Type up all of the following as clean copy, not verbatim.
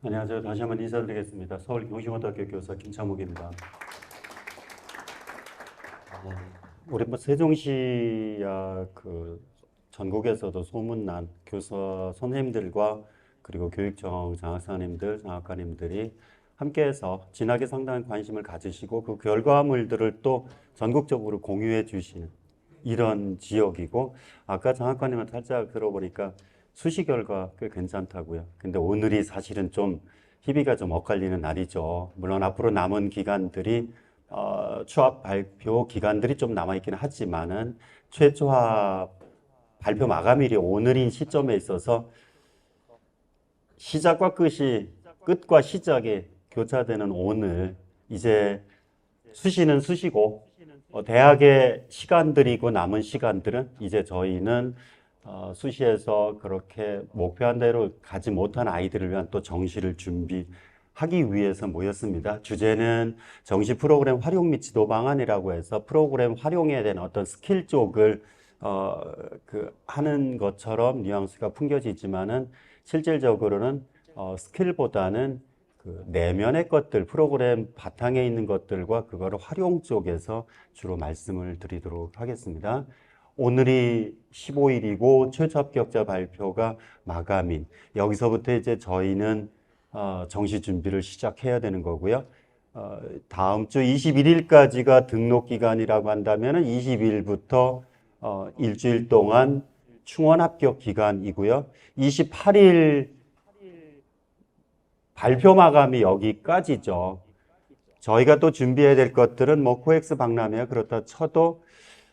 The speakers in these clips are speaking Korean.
안녕하세요. 다시 한번 인사드리겠습니다. 서울 경신고등학교 교사 김창욱입니다. 우리 세종시야 전국에서도 소문난 교사 선생님들과 그리고 교육청 장학사님들, 장학관님들이 함께해서 진학에 상당한 관심을 가지시고 그 결과물들을 또 전국적으로 공유해 주시는 이런 지역이고, 아까 장학관님한테 살짝 들어보니까 수시 결과 꽤 괜찮다고요. 근데 오늘이 사실은 좀 희비가 좀 엇갈리는 날이죠. 물론 앞으로 남은 기간들이 취업 발표 기간들이 좀 남아있기는 하지만은 최초합 발표 마감일이 오늘인 시점에 있어서 시작과 끝과 시작이 교차되는 오늘, 이제 수시는 수시고 대학의 시간들이고 남은 시간들은 이제 저희는 수시에서 그렇게 목표한 대로 가지 못한 아이들을 위한 또 정시를 준비하기 위해서 모였습니다. 주제는 정시 프로그램 활용 및 지도 방안이라고 해서 프로그램 활용에 대한 어떤 스킬 쪽을 하는 것처럼 뉘앙스가 풍겨지지만은 실질적으로는 스킬보다는 그 내면의 것들, 프로그램 바탕에 있는 것들과 그거를 활용 쪽에서 주로 말씀을 드리도록 하겠습니다. 오늘이 15일이고 최초 합격자 발표가 마감인, 여기서부터 이제 저희는 정시 준비를 시작해야 되는 거고요. 다음 주 21일까지가 등록 기간이라고 한다면 20일부터 일주일 동안 충원 합격 기간이고요. 28일 발표 마감이 여기까지죠. 저희가 또 준비해야 될 것들은 코엑스 박람회 그렇다 쳐도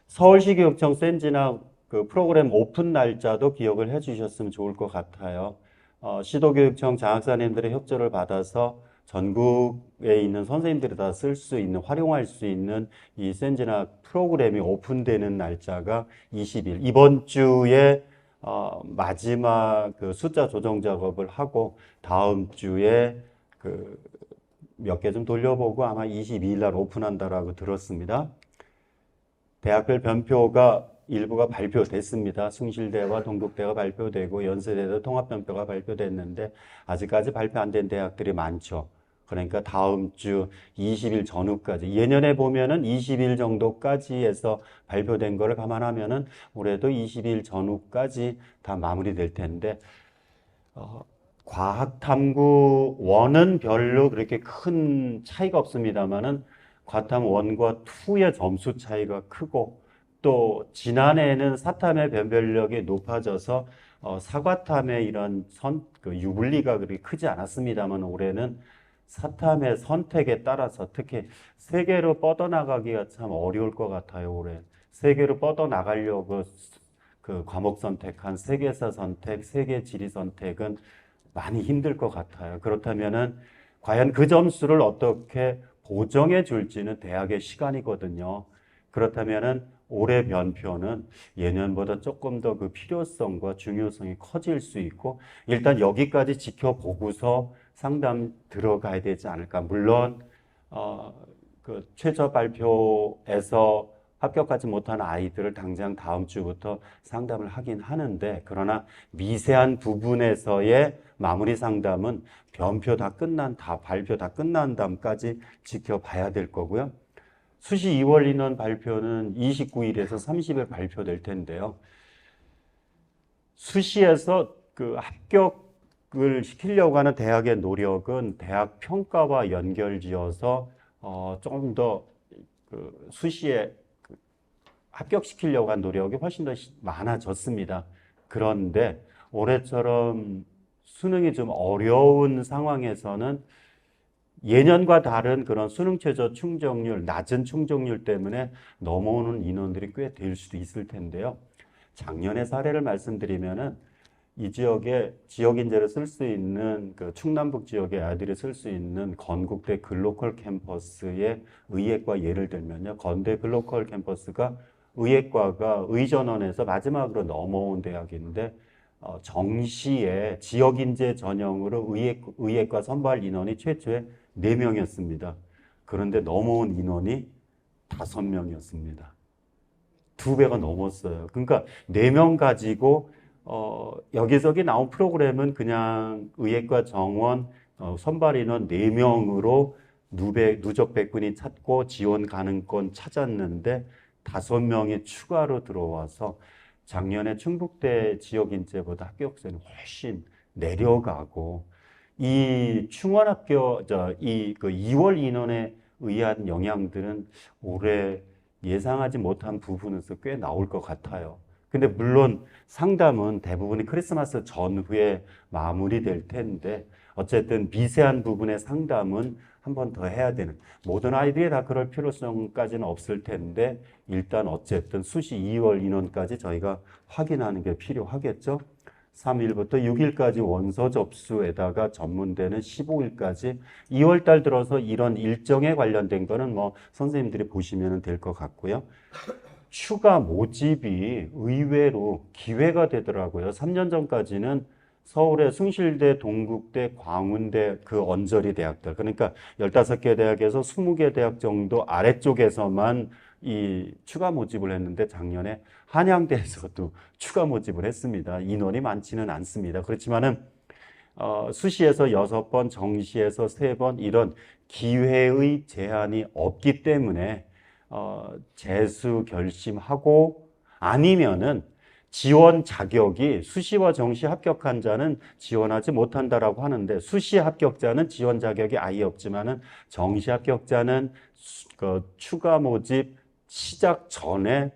서울시 교육청 센진학 그 프로그램 오픈 날짜도 기억을 해 주셨으면 좋을 것 같아요. 시도교육청 장학사님들의 협조를 받아서 전국에 있는 선생님들이 다 쓸 수 있는, 활용할 수 있는 이 센진학 프로그램이 오픈되는 날짜가 20일. 이번 주에 마지막 그 숫자 조정 작업을 하고 다음 주에 몇 개 좀 돌려보고 아마 22일 날 오픈한다라고 들었습니다. 대학별 변표가 일부가 발표됐습니다. 숭실대와 동국대가 발표되고 연세대도 통합변표가 발표됐는데 아직까지 발표 안 된 대학들이 많죠. 그러니까 다음 주 20일 전후까지, 예년에 보면은 20일 정도까지 해서 발표된 거를 감안하면은 올해도 20일 전후까지 다 마무리될 텐데, 과학탐구 1은 별로 그렇게 큰 차이가 없습니다만은 과탐 1과 2의 점수 차이가 크고, 또 지난해에는 사탐의 변별력이 높아져서 사과탐의 이런 유불리가 그렇게 크지 않았습니다만 올해는 사탐의 선택에 따라서 특히 세계로 뻗어나가기가 참 어려울 것 같아요. 올해 세계로 뻗어나가려고 그 과목 선택한 세계사 선택, 세계 지리 선택은 많이 힘들 것 같아요. 그렇다면은 과연 그 점수를 어떻게 보정해 줄지는 대학의 시간이거든요. 그렇다면은 올해 변표는 예년보다 조금 더 그 필요성과 중요성이 커질 수 있고, 일단 여기까지 지켜보고서 상담 들어가야 되지 않을까. 물론 그 최저 발표에서 합격하지 못한 아이들을 당장 다음 주부터 상담을 하긴 하는데, 그러나 미세한 부분에서의 마무리 상담은 발표 다 끝난 다음까지 지켜봐야 될 거고요. 수시 2월 인원 발표는 29일에서 30일 발표될 텐데요. 수시에서 그 합격을 시키려고 하는 대학의 노력은 대학 평가와 연결지어서 조금 더 수시에 합격시키려고 한 노력이 훨씬 더 많아졌습니다. 그런데 올해처럼 수능이 좀 어려운 상황에서는 예년과 다른 그런 수능 최저 충족률, 낮은 충족률 때문에 넘어오는 인원들이 꽤 될 수도 있을 텐데요. 작년의 사례를 말씀드리면은 이 지역에 지역 인재를 쓸 수 있는 그 충남북 지역의 아이들이 쓸 수 있는 건국대 글로컬 캠퍼스의 의예과 예를 들면요. 건대 글로컬 캠퍼스가 의예과가 의전원에서 마지막으로 넘어온 대학인데 정시에 지역 인재 전형으로 의예과 선발 인원이 최초에 4명이었습니다. 그런데 넘어온 인원이 5명이었습니다. 2배가 넘었어요. 그러니까 4명 가지고 여기저기 나온 프로그램은 그냥 의예과 정원 선발 인원 4명으로 누적 백분위 찾고 지원 가능권 찾았는데 5명이 추가로 들어와서 작년에 충북대 지역 인재보다 합격생이 훨씬 내려가고 이 충원 합격, 그 2월 인원에 의한 영향들은 올해 예상하지 못한 부분에서 꽤 나올 것 같아요. 근데 물론 상담은 대부분이 크리스마스 전후에 마무리될 텐데 어쨌든 미세한 부분의 상담은 한 번 더 해야 되는, 모든 아이들이 다 그럴 필요성까지는 없을 텐데 일단 어쨌든 수시 2월 인원까지 저희가 확인하는 게 필요하겠죠. 3일부터 6일까지 원서 접수에다가 전문대는 15일까지 2월 달 들어서 이런 일정에 관련된 거는 뭐 선생님들이 보시면 될 것 같고요. 추가 모집이 의외로 기회가 되더라고요. 3년 전까지는 서울의 숭실대, 동국대, 광운대 그 언저리 대학들, 그러니까 15개 대학에서 20개 대학 정도 아래쪽에서만 이 추가 모집을 했는데 작년에 한양대에서도 추가 모집을 했습니다. 인원이 많지는 않습니다. 그렇지만은 수시에서 6번, 정시에서 3번 이런 기회의 제한이 없기 때문에 재수 결심하고 아니면은 지원 자격이 수시와 정시 합격한 자는 지원하지 못한다라고 하는데 수시 합격자는 지원 자격이 아예 없지만은 정시 합격자는 그 추가 모집 시작 전에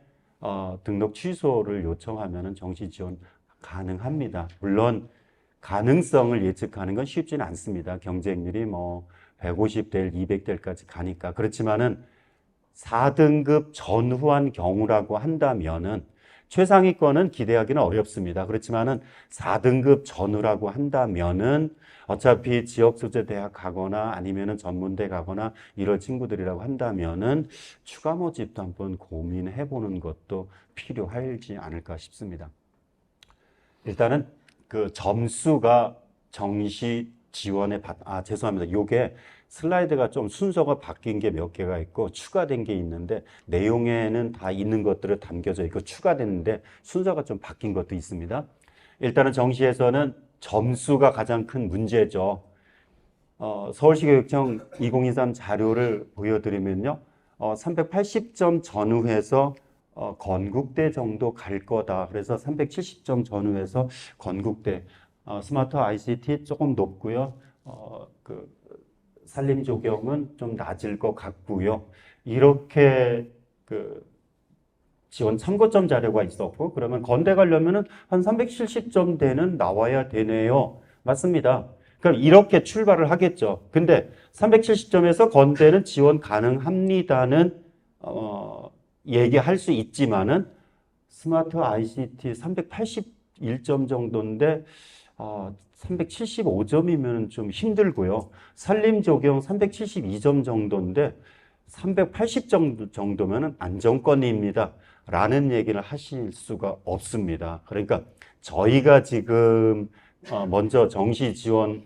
등록 취소를 요청하면은 정시 지원 가능합니다. 물론 가능성을 예측하는 건 쉽지는 않습니다. 경쟁률이 뭐 150대 1, 200대까지 가니까. 그렇지만은 4등급 전후한 경우라고 한다면은 최상위권은 기대하기는 어렵습니다. 그렇지만은 4등급 전후라고 한다면은 어차피 지역 소재 대학 가거나 아니면은 전문대 가거나 이럴 친구들이라고 한다면은 추가 모집도 한번 고민해 보는 것도 필요하지 않을까 싶습니다. 일단은 그 점수가 정시 지원에 죄송합니다. 요게 슬라이드가 좀 순서가 바뀐 게 몇 개가 있고 추가된 게 있는데 내용에는 다 있는 것들을 담겨져 있고 추가됐는데 순서가 좀 바뀐 것도 있습니다. 일단은 정시에서는 점수가 가장 큰 문제죠. 서울시교육청 2023 자료를 보여드리면요. 380점 전후해서 건국대 정도 갈 거다. 그래서 370점 전후해서 건국대, 스마트 ICT 조금 높고요. 그 산림조경은 좀 낮을 것 같고요. 이렇게 그 지원 참고점 자료가 있었고 그러면 건대 가려면은 한 370점대는 나와야 되네요. 맞습니다. 그럼 이렇게 출발을 하겠죠. 근데 370점에서 건대는 지원 가능합니다는 얘기할 수 있지만은 스마트 ICT 381점 정도인데 375점이면 좀 힘들고요. 산림조경 372점 정도인데 380점 정도면 안정권입니다. 라는 얘기를 하실 수가 없습니다. 그러니까 저희가 지금 먼저 정시 지원에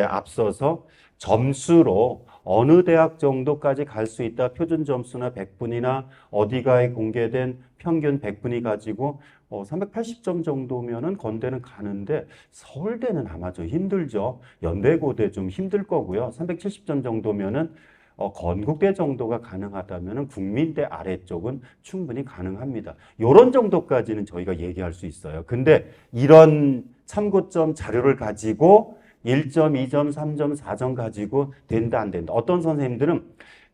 앞서서 점수로 어느 대학 정도까지 갈 수 있다. 표준 점수나 100분이나 어디가에 공개된 평균 100분위 가지고 380점 정도면은 건대는 가는데 서울대는 아마 좀 힘들죠. 연대고대 좀 힘들 거고요. 370점 정도면은 건국대 정도가 가능하다면은 국민대 아래쪽은 충분히 가능합니다. 이런 정도까지는 저희가 얘기할 수 있어요. 근데 이런 참고점 자료를 가지고 1점, 2점, 3점, 4점 가지고 된다 안 된다. 어떤 선생님들은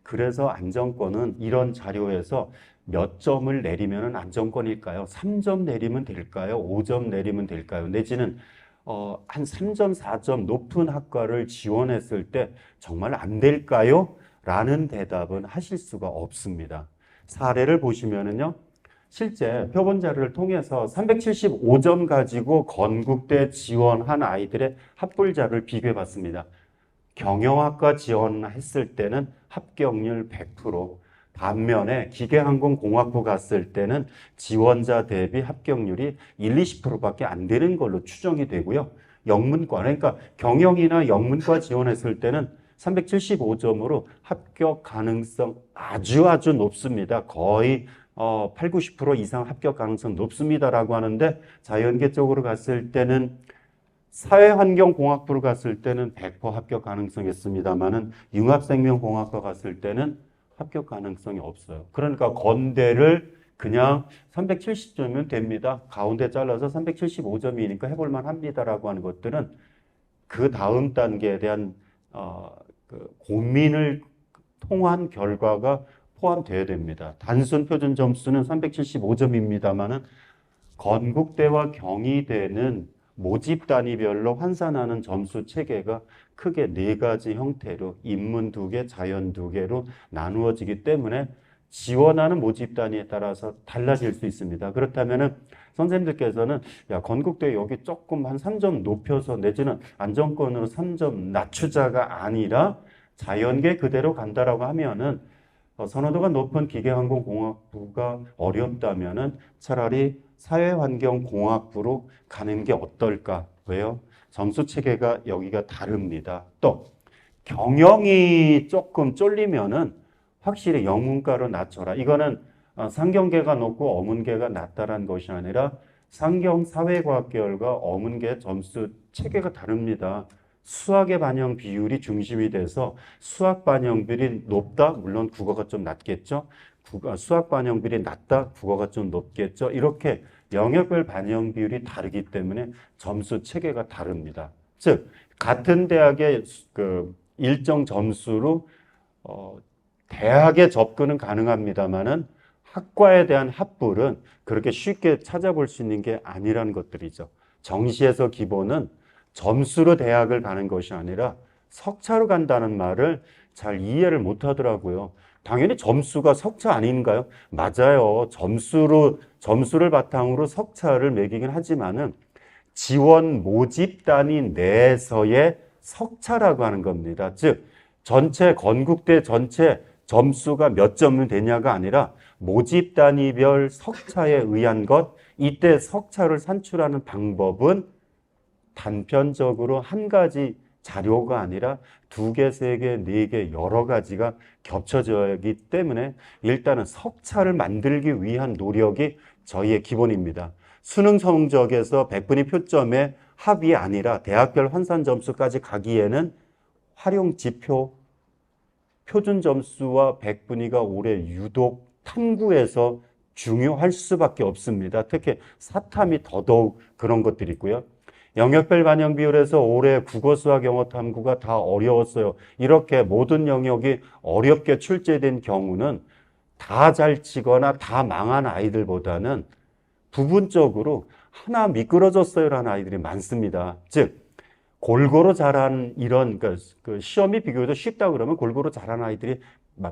그래서 안정권은 이런 자료에서 몇 점을 내리면 안정권일까요? 3점 내리면 될까요? 5점 내리면 될까요? 내지는 한 3점, 4점 높은 학과를 지원했을 때 정말 안 될까요? 라는 대답은 하실 수가 없습니다. 사례를 보시면은요. 실제 표본 자료를 통해서 375점 가지고 건국대 지원한 아이들의 합불자를 비교해 봤습니다. 경영학과 지원했을 때는 합격률 100%, 반면에 기계항공공학부 갔을 때는 지원자 대비 합격률이 1, 20%밖에 안 되는 걸로 추정이 되고요. 영문과, 그러니까 경영이나 영문과 지원했을 때는 375점으로 합격 가능성 아주 높습니다. 거의 8, 90% 이상 합격 가능성 높습니다라고 하는데 자연계 쪽으로 갔을 때는 사회환경공학부로 갔을 때는 100% 합격 가능성이 있습니다만은 융합생명공학과 갔을 때는 합격 가능성이 없어요. 그러니까 건대를 그냥 370점이면 됩니다. 가운데 잘라서 375점이니까 해볼만 합니다라고 하는 것들은 그 다음 단계에 대한 그 고민을 통한 결과가 포함되어야 됩니다. 단순 표준 점수는 375점입니다만은 건국대와 경희대는 모집 단위별로 환산하는 점수 체계가 크게 네 가지 형태로 인문 두 개, 자연 두 개로 나누어지기 때문에 지원하는 모집 단위에 따라서 달라질 수 있습니다. 그렇다면은 선생님들께서는 야, 건국대 여기 조금 한 3점 높여서 내지는 안정권으로 3점 낮추자가 아니라 자연계 그대로 간다라고 하면은 선호도가 높은 기계항공공학부가 어렵다면은 차라리 사회환경공학부로 가는 게 어떨까? 왜요? 점수 체계가 여기가 다릅니다. 또 경영이 조금 쫄리면은 확실히 영문과로 낮춰라. 이거는 상경계가 높고 어문계가 낮다라는 것이 아니라 상경 사회과학 계열과 어문계 점수 체계가 다릅니다. 수학의 반영 비율이 중심이 돼서 수학 반영 비율이 높다? 물론 국어가 좀 낮겠죠. 수학 반영 비율이 낮다? 국어가 좀 높겠죠. 이렇게 영역별 반영 비율이 다르기 때문에 점수 체계가 다릅니다. 즉 같은 대학의 그 일정 점수로 대학에 접근은 가능합니다만은 학과에 대한 합불은 그렇게 쉽게 찾아볼 수 있는 게 아니라는 것들이죠. 정시에서 기본은 점수로 대학을 가는 것이 아니라 석차로 간다는 말을 잘 이해를 못 하더라고요. 당연히 점수가 석차 아닌가요? 맞아요. 점수를 바탕으로 석차를 매기긴 하지만은 지원 모집 단위 내에서의 석차라고 하는 겁니다. 즉, 건국대 전체 점수가 몇 점은 되냐가 아니라 모집 단위별 석차에 의한 것, 이때 석차를 산출하는 방법은 단편적으로 한 가지 자료가 아니라 두 개, 세 개, 네 개 여러 가지가 겹쳐져기 때문에 일단은 석차를 만들기 위한 노력이 저희의 기본입니다. 수능 성적에서 100분위 표점의 합이 아니라 대학별 환산 점수까지 가기에는 활용 지표, 표준 점수와 100분위가 올해 유독 탐구에서 중요할 수밖에 없습니다. 특히 사탐이 더더욱 그런 것들이 있고요. 영역별 반영 비율에서 올해 국어, 수학, 영어 탐구가 다 어려웠어요. 이렇게 모든 영역이 어렵게 출제된 경우는 다 잘 치거나 다 망한 아이들보다는 부분적으로 하나 미끄러졌어요라는 아이들이 많습니다. 즉 골고루 잘한 이런 그 시험이 비교적 쉽다 그러면 골고루 잘한 아이들이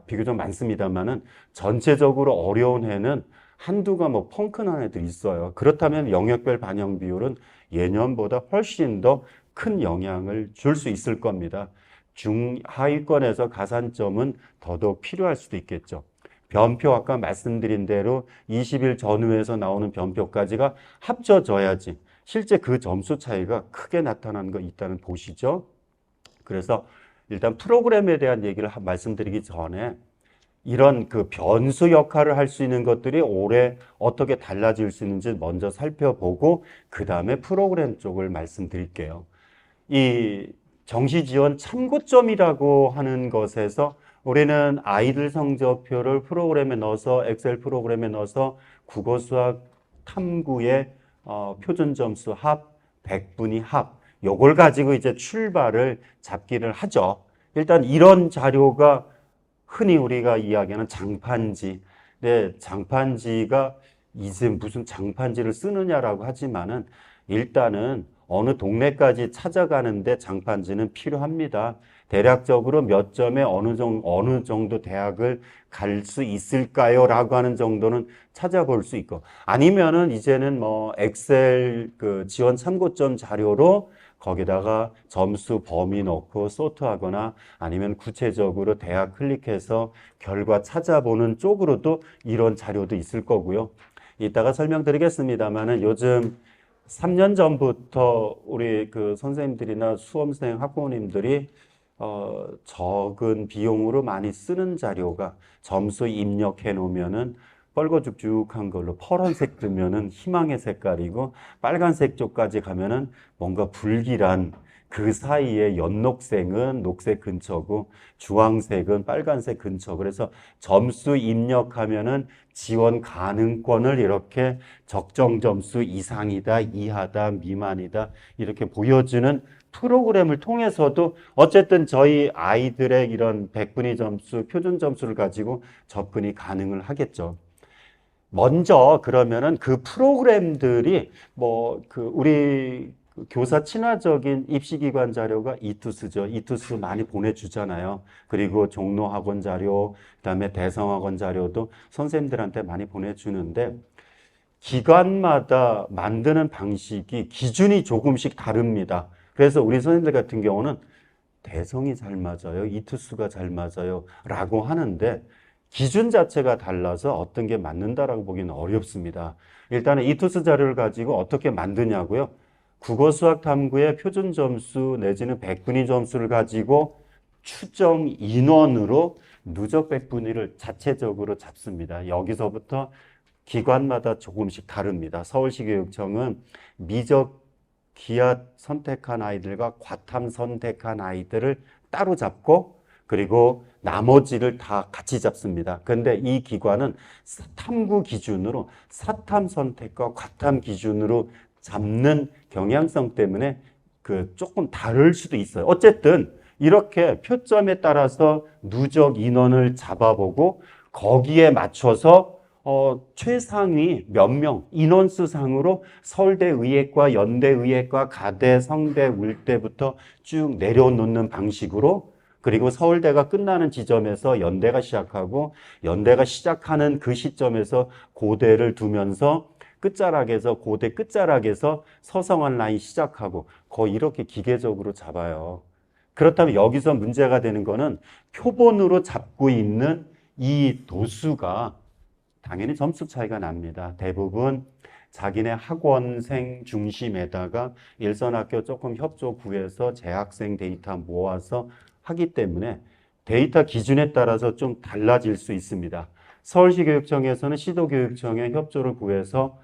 비교적 많습니다만은 전체적으로 어려운 해는 한두 과목 펑크난 애들이 있어요. 그렇다면 영역별 반영 비율은 예년보다 훨씬 더 큰 영향을 줄 수 있을 겁니다. 중하위권에서 가산점은 더더욱 필요할 수도 있겠죠. 변표 아까 말씀드린 대로 20일 전후에서 나오는 변표까지가 합쳐져야지 실제 그 점수 차이가 크게 나타나는 거 있다는 보시죠. 그래서 일단 프로그램에 대한 얘기를 말씀드리기 전에 이런 그 변수 역할을 할 수 있는 것들이 올해 어떻게 달라질 수 있는지 먼저 살펴보고 그 다음에 프로그램 쪽을 말씀드릴게요. 이 정시 지원 참고점이라고 하는 것에서 우리는 아이들 성적표를 프로그램에 넣어서 엑셀 프로그램에 넣어서 국어 수학 탐구의 표준 점수 합, 100분위 합 요걸 가지고 이제 출발을 잡기를 하죠. 일단 이런 자료가 흔히 우리가 이야기하는 장판지. 네, 장판지가 이제 무슨 장판지를 쓰느냐라고 하지만은 일단은 어느 동네까지 찾아가는데 장판지는 필요합니다. 대략적으로 몇 점에 어느 정도 대학을 갈 수 있을까요? 라고 하는 정도는 찾아볼 수 있고 아니면은 이제는 뭐 엑셀 그 지원 참고점 자료로 거기다가 점수 범위 넣고 소트하거나 아니면 구체적으로 대학 클릭해서 결과 찾아보는 쪽으로도 이런 자료도 있을 거고요. 이따가 설명드리겠습니다만은 요즘 3년 전부터 우리 그 선생님들이나 수험생 학부모님들이 적은 비용으로 많이 쓰는 자료가 점수 입력해 놓으면은 뻘거죽죽한 걸로 파란색 뜨면은 희망의 색깔이고 빨간색 쪽까지 가면은 뭔가 불길한 그 사이에 연녹색은 녹색 근처고 주황색은 빨간색 근처. 그래서 점수 입력하면은 지원 가능권을 이렇게 적정 점수 이상이다, 이하다, 미만이다 이렇게 보여주는 프로그램을 통해서도 어쨌든 저희 아이들의 이런 백분위 점수, 표준 점수를 가지고 접근이 가능을 하겠죠. 먼저 그러면은 그 프로그램들이 뭐 그 우리 교사 친화적인 입시기관 자료가 이투스죠. 이투스 많이 보내주잖아요. 그리고 종로학원 자료, 그다음에 대성학원 자료도 선생님들한테 많이 보내주는데 기관마다 만드는 방식이 기준이 조금씩 다릅니다. 그래서 우리 선생님들 같은 경우는 대성이 잘 맞아요, 이투스가 잘 맞아요 라고 하는데 기준 자체가 달라서 어떤 게 맞는다라고 보기는 어렵습니다. 일단은 이투스 자료를 가지고 어떻게 만드냐고요. 국어 수학 탐구의 표준 점수 내지는 백분위 점수를 가지고 추정 인원으로 누적 백분위를 자체적으로 잡습니다. 여기서부터 기관마다 조금씩 다릅니다. 서울시 교육청은 미적 기하 선택한 아이들과 과탐 선택한 아이들을 따로 잡고 그리고 나머지를 다 같이 잡습니다. 그런데 이 기관은 탐구 기준으로 사탐 선택과 과탐 기준으로 잡는 경향성 때문에 그 조금 다를 수도 있어요. 어쨌든 이렇게 표점에 따라서 누적 인원을 잡아보고 거기에 맞춰서 최상위 몇 명, 인원수상으로 서울대의예과, 연대의예과, 가대, 성대, 울대부터 쭉 내려놓는 방식으로 그리고 서울대가 끝나는 지점에서 연대가 시작하고 연대가 시작하는 그 시점에서 고대를 두면서 끝자락에서 고대 끝자락에서 서성한 라인 시작하고 거의 이렇게 기계적으로 잡아요. 그렇다면 여기서 문제가 되는 거는 표본으로 잡고 있는 이 도수가 당연히 점수 차이가 납니다. 대부분 자기네 학원생 중심에다가 일선학교 조금 협조 구해서 재학생 데이터 모아서 하기 때문에 데이터 기준에 따라서 좀 달라질 수 있습니다. 서울시 교육청에서는 시도교육청에 협조를 구해서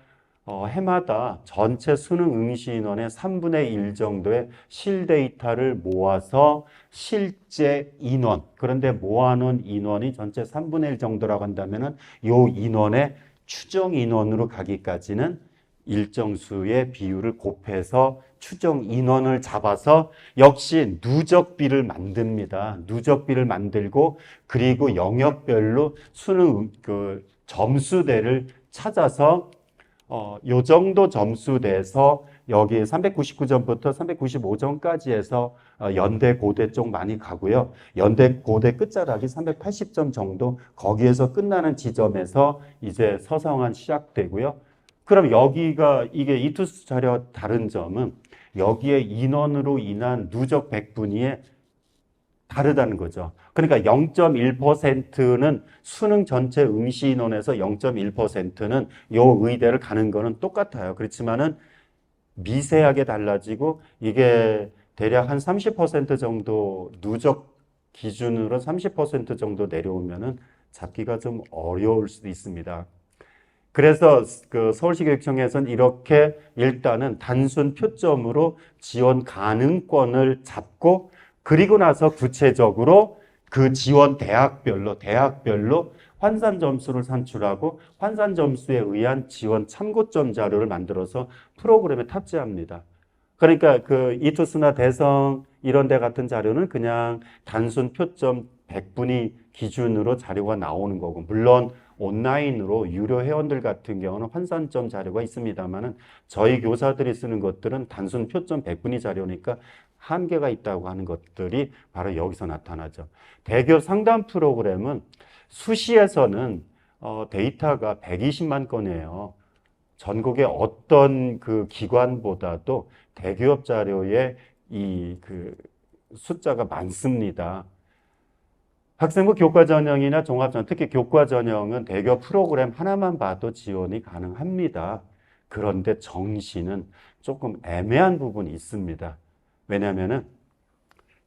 해마다 전체 수능 응시 인원의 3분의 1 정도의 실데이터를 모아서 실제 인원, 그런데 모아놓은 인원이 전체 3분의 1 정도라고 한다면은 이 인원의 추정 인원으로 가기까지는 일정 수의 비율을 곱해서 추정 인원을 잡아서 역시 누적비를 만듭니다. 누적비를 만들고 그리고 영역별로 수능 그 점수대를 찾아서 요 정도 점수돼서 여기 399점부터 395점까지 해서 연대 고대 쪽 많이 가고요. 연대 고대 끝자락이 380점 정도 거기에서 끝나는 지점에서 이제 서성한 시작되고요. 그럼 여기가 이게 이투스 자료 다른 점은 여기에 인원으로 인한 누적 백분위에 다르다는 거죠. 그러니까 0.1%는 수능 전체 응시 인원에서 0.1%는 요 의대를 가는 거는 똑같아요. 그렇지만은 미세하게 달라지고 이게 대략 한 30% 정도 누적 기준으로 30% 정도 내려오면은 잡기가 좀 어려울 수도 있습니다. 그래서 그 서울시 교육청에서는 이렇게 일단은 단순 표점으로 지원 가능권을 잡고 그리고 나서 구체적으로 그 지원 대학별로 환산 점수를 산출하고 환산 점수에 의한 지원 참고점 자료를 만들어서 프로그램에 탑재합니다. 그러니까 그 이투스나 대성 이런 데 같은 자료는 그냥 단순 표점 100분위 기준으로 자료가 나오는 거고 물론 온라인으로 유료 회원들 같은 경우는 환산점 자료가 있습니다만은 저희 교사들이 쓰는 것들은 단순 표점 100분위 자료니까 한계가 있다고 하는 것들이 바로 여기서 나타나죠. 대기업 상담 프로그램은 수시에서는 데이터가 120만 건이에요. 전국의 어떤 그 기관보다도 대기업 자료에 이 그 숫자가 많습니다. 학생부 교과 전형이나 종합 전형, 특히 교과 전형은 대기업 프로그램 하나만 봐도 지원이 가능합니다. 그런데 정시는 조금 애매한 부분이 있습니다. 왜냐하면은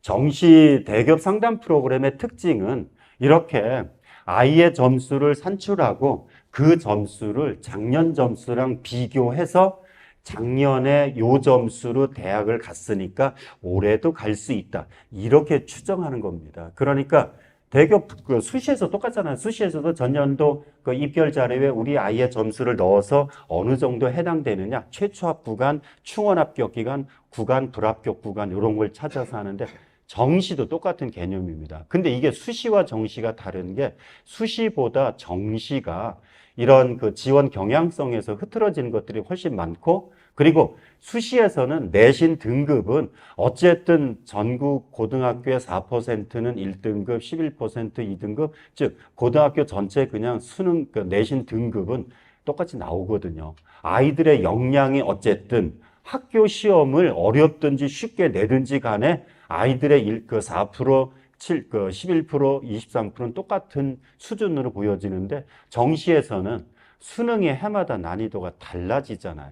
정시 대기업 상담 프로그램의 특징은 이렇게 아이의 점수를 산출하고 그 점수를 작년 점수랑 비교해서 작년에 요 점수로 대학을 갔으니까 올해도 갈 수 있다. 이렇게 추정하는 겁니다. 그러니까 대교 그 수시에서 똑같잖아요. 수시에서도 전년도 그 입결 자료에 우리 아이의 점수를 넣어서 어느 정도 해당되느냐, 최초 합구간, 충원 합격 기간, 구간, 불합격 구간 이런 걸 찾아서 하는데 정시도 똑같은 개념입니다. 근데 이게 수시와 정시가 다른 게 수시보다 정시가 이런 그 지원 경향성에서 흐트러지는 것들이 훨씬 많고 그리고 수시에서는 내신 등급은 어쨌든 전국 고등학교의 4%는 1등급, 11% 2등급, 즉 고등학교 전체 그냥 수능 그 내신 등급은 똑같이 나오거든요. 아이들의 역량이 어쨌든 학교 시험을 어렵든지 쉽게 내든지 간에 아이들의 그 4%, 11%, 23%는 똑같은 수준으로 보여지는데 정시에서는 수능의 해마다 난이도가 달라지잖아요.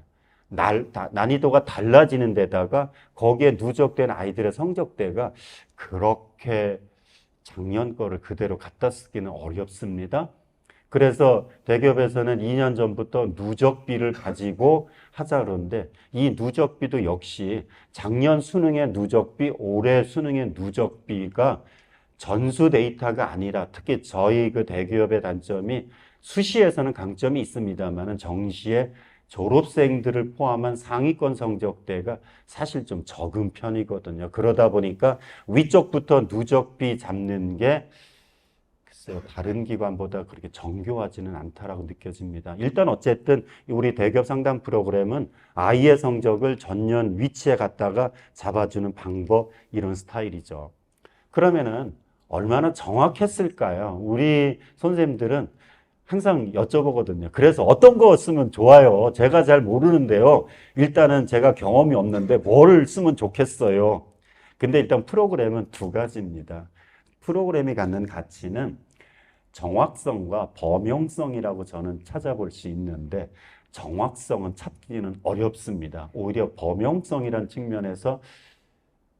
난이도가 달라지는 데다가 거기에 누적된 아이들의 성적대가 그렇게 작년 거를 그대로 갖다 쓰기는 어렵습니다. 그래서 대기업에서는 2년 전부터 누적비를 가지고 하자 그러는데 이 누적비도 역시 작년 수능의 누적비, 올해 수능의 누적비가 전수 데이터가 아니라 특히 저희 그 대기업의 단점이 수시에서는 강점이 있습니다만은 정시에 졸업생들을 포함한 상위권 성적대가 사실 좀 적은 편이거든요. 그러다 보니까 위쪽부터 누적비 잡는 게 글쎄요, 다른 기관보다 그렇게 정교하지는 않다라고 느껴집니다. 일단 어쨌든 우리 대기업 상담 프로그램은 아이의 성적을 전년 위치에 갖다가 잡아주는 방법 이런 스타일이죠. 그러면은 얼마나 정확했을까요? 우리 선생님들은 항상 여쭤보거든요. 그래서 어떤 거 쓰면 좋아요? 제가 잘 모르는데요. 일단은 제가 경험이 없는데 뭘 쓰면 좋겠어요? 근데 일단 프로그램은 두 가지입니다. 프로그램이 갖는 가치는 정확성과 범용성이라고 저는 찾아볼 수 있는데 정확성은 찾기는 어렵습니다. 오히려 범용성이라는 측면에서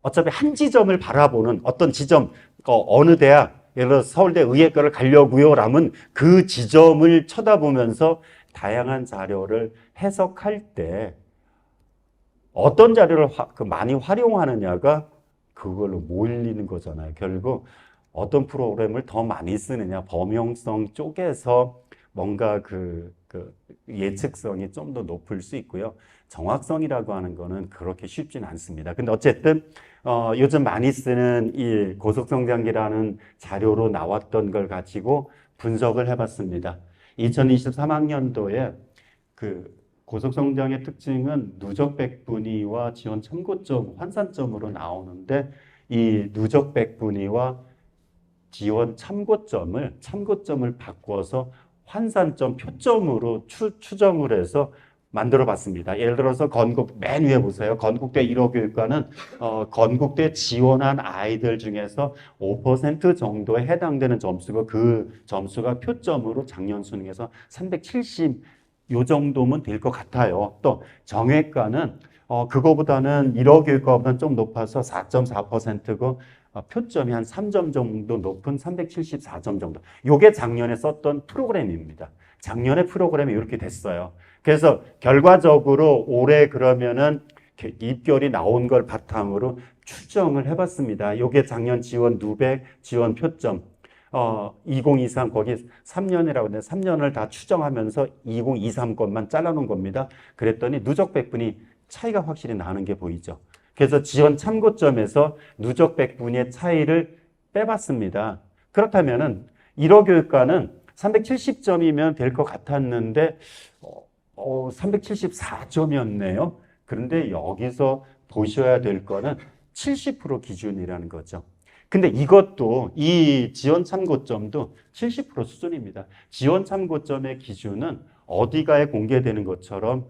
어차피 한 지점을 바라보는 어떤 지점, 어느 대학, 예를 들어 서울대 의예과를 가려고요 라면 그 지점을 쳐다보면서 다양한 자료를 해석할 때 어떤 자료를 많이 활용하느냐가 그걸로 몰리는 거잖아요. 결국 어떤 프로그램을 더 많이 쓰느냐, 범용성 쪽에서 뭔가 그 예측성이 좀 더 높을 수 있고요. 정확성이라고 하는 거는 그렇게 쉽지는 않습니다. 근데 어쨌든 요즘 많이 쓰는 이 고속성장기라는 자료로 나왔던 걸 가지고 분석을 해봤습니다. 2023학년도에 그 고속성장의 특징은 누적 백분위와 지원 참고점, 환산점으로 나오는데 이 누적 백분위와 지원 참고점을 바꿔서 환산점, 표점으로 추정을 해서 만들어 봤습니다. 예를 들어서 건국 맨 위에 보세요. 건국대 1호 교육과는 건국대 지원한 아이들 중에서 5% 정도에 해당되는 점수가 그 점수가 표점으로 작년 수능에서 370 요 정도면 될 것 같아요. 또 정외과는 그거보다는 1호 교육과보다는 좀 높아서 4.4%고 표점이 한 3점 정도 높은 374점 정도. 요게 작년에 썼던 프로그램입니다. 작년에 프로그램이 이렇게 됐어요. 그래서 결과적으로 올해 그러면은 입결이 나온 걸 바탕으로 추정을 해봤습니다. 요게 작년 지원 누백, 지원 표점. 2023 거기 3년이라고 하는데 3년을 다 추정하면서 2023 것만 잘라놓은 겁니다. 그랬더니 누적 백분위 차이가 확실히 나는 게 보이죠. 그래서 지원 참고점에서 누적 백분위의 차이를 빼봤습니다. 그렇다면은 1호 교육과는 370점이면 될 것 같았는데 374점이었네요. 그런데 여기서 보셔야 될 거는 70% 기준이라는 거죠. 근데 이것도 이 지원 참고점도 70% 수준입니다. 지원 참고점의 기준은 어디가에 공개되는 것처럼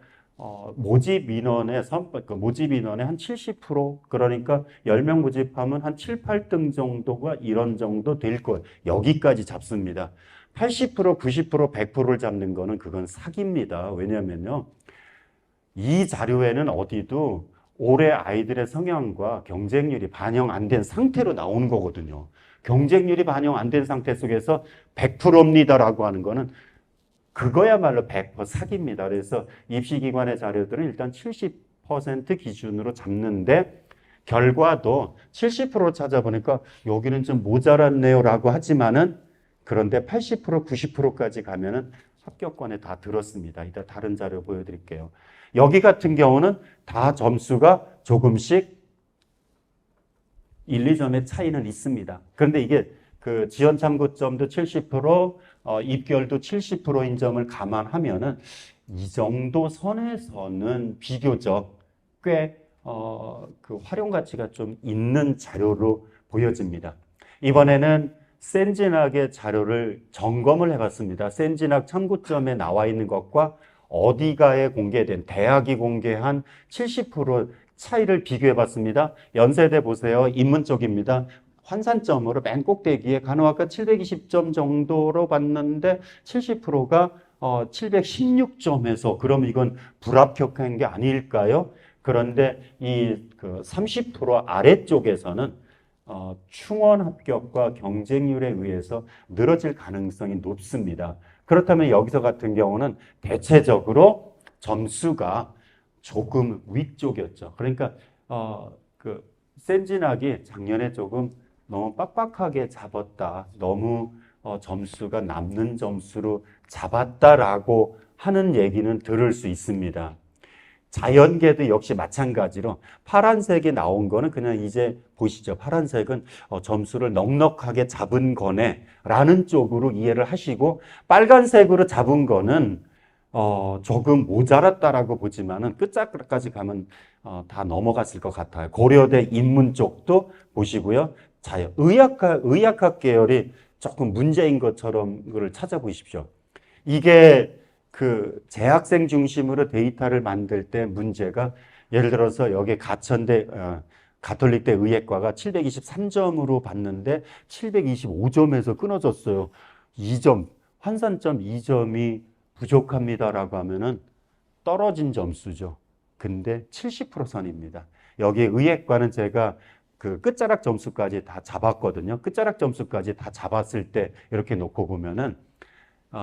모집 인원의 모집 인원의 한 70% 그러니까 10명 모집하면 한 7, 8등 정도가 이런 정도 될 거예요. 여기까지 잡습니다. 80%, 90%, 100%를 잡는 거는 그건 사기입니다. 왜냐면요. 이 자료에는 어디도 올해 아이들의 성향과 경쟁률이 반영 안 된 상태로 나오는 거거든요. 경쟁률이 반영 안 된 상태 속에서 100%입니다라고 하는 거는 그거야말로 100% 사기입니다. 그래서 입시기관의 자료들은 일단 70% 기준으로 잡는데 결과도 70% 찾아보니까 여기는 좀 모자랐네요라고 하지만은 그런데 80%, 90%까지 가면은 합격권에 다 들었습니다. 이따 다른 자료 보여드릴게요. 여기 같은 경우는 다 점수가 조금씩 1, 2점의 차이는 있습니다. 그런데 이게 그 지원 참고점도 70%, 입결도 70%인 점을 감안하면은 이 정도 선에서는 비교적 꽤 그 활용 가치가 좀 있는 자료로 보여집니다. 이번에는 센진학의 자료를 점검을 해봤습니다. 센진학 참고점에 나와 있는 것과 어디가에 공개된 대학이 공개한 70% 차이를 비교해봤습니다. 연세대 보세요. 인문 쪽입니다. 환산점으로 맨 꼭대기에 간호학과 720점 정도로 봤는데 70%가 716점에서 그럼 이건 불합격한 게 아닐까요? 그런데 이 그 30% 아래쪽에서는 충원 합격과 경쟁률에 의해서 늘어질 가능성이 높습니다. 그렇다면 여기서 같은 경우는 대체적으로 점수가 조금 위쪽이었죠. 그러니까 그 센진학이 작년에 조금 너무 빡빡하게 잡았다. 너무 점수가 남는 점수로 잡았다라고 하는 얘기는 들을 수 있습니다. 자연계도 역시 마찬가지로 파란색이 나온 거는 그냥 이제 보시죠. 파란색은 점수를 넉넉하게 잡은 거네 라는 쪽으로 이해를 하시고 빨간색으로 잡은 거는 조금 모자랐다라고 보지만은 끝자락까지 가면 다 넘어갔을 것 같아요. 고려대 인문 쪽도 보시고요. 자연 의학학 계열이 조금 문제인 것처럼 그걸 찾아보십시오. 이게 그 재학생 중심으로 데이터를 만들 때 문제가 예를 들어서 여기 가천대 가톨릭대 의예과가 723점으로 봤는데 725점에서 끊어졌어요. 2점 환산점 2점이 부족합니다라고 하면은 떨어진 점수죠. 근데 70% 선입니다. 여기 의예과는 제가 그 끝자락 점수까지 다 잡았거든요. 끝자락 점수까지 다 잡았을 때 이렇게 놓고 보면은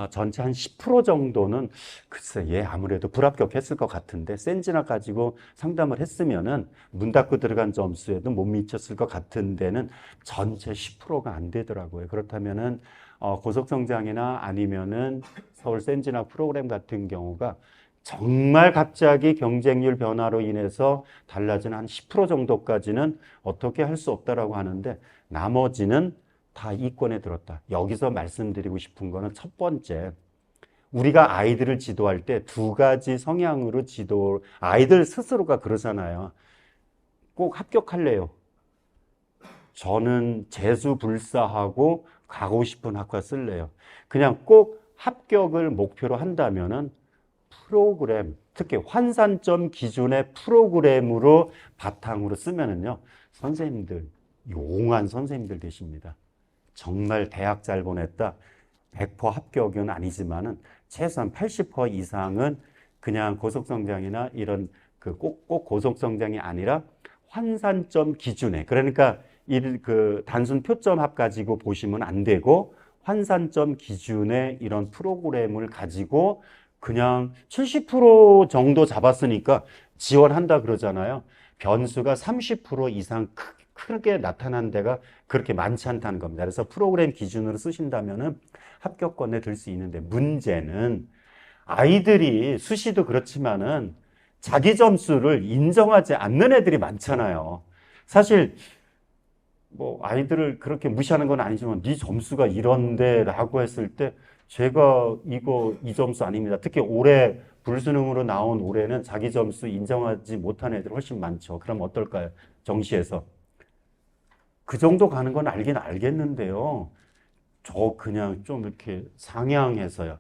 전체 한 10% 정도는 글쎄 얘 아무래도 불합격했을 것 같은데 센진학 가지고 상담을 했으면은 문 닫고 들어간 점수에도 못 미쳤을 것 같은데는 전체 10%가 안 되더라고요. 그렇다면은 고속성장이나 아니면은 서울 센진학 프로그램 같은 경우가 정말 갑자기 경쟁률 변화로 인해서 달라진 한 10% 정도까지는 어떻게 할 수 없다라고 하는데 나머지는 다 이권에 들었다. 여기서 말씀드리고 싶은 거는 첫 번째, 우리가 아이들을 지도할 때 두 가지 성향으로 아이들 스스로가 그러잖아요. 꼭 합격할래요. 저는 재수불사하고 가고 싶은 학과 쓸래요. 그냥 꼭 합격을 목표로 한다면은 프로그램, 특히 환산점 기준의 프로그램으로 바탕으로 쓰면은요, 선생님들, 용한 선생님들 되십니다. 정말 대학 잘 보냈다. 100% 합격은 아니지만은 최소한 80% 이상은 그냥 고속성장이나 이런 그 꼭 고속성장이 아니라 환산점 기준에, 그러니까 그 단순 표점 합 가지고 보시면 안 되고 환산점 기준의 이런 프로그램을 가지고 그냥 70% 정도 잡았으니까 지원한다 그러잖아요. 변수가 30% 이상 크게 나타난 데가 그렇게 많지 않다는 겁니다. 그래서 프로그램 기준으로 쓰신다면은 합격권에 들 수 있는데 문제는 아이들이 수시도 그렇지만은 자기 점수를 인정하지 않는 애들이 많잖아요. 사실 뭐 아이들을 그렇게 무시하는 건 아니지만 네 점수가 이런데 라고 했을 때 제가 이 점수 아닙니다. 특히 올해 불수능으로 나온 올해는 자기 점수 인정하지 못한 애들 훨씬 많죠. 그럼 어떨까요? 정시에서. 그 정도 가는 건 알긴 알겠는데요. 저 그냥 좀 이렇게 상향해서요.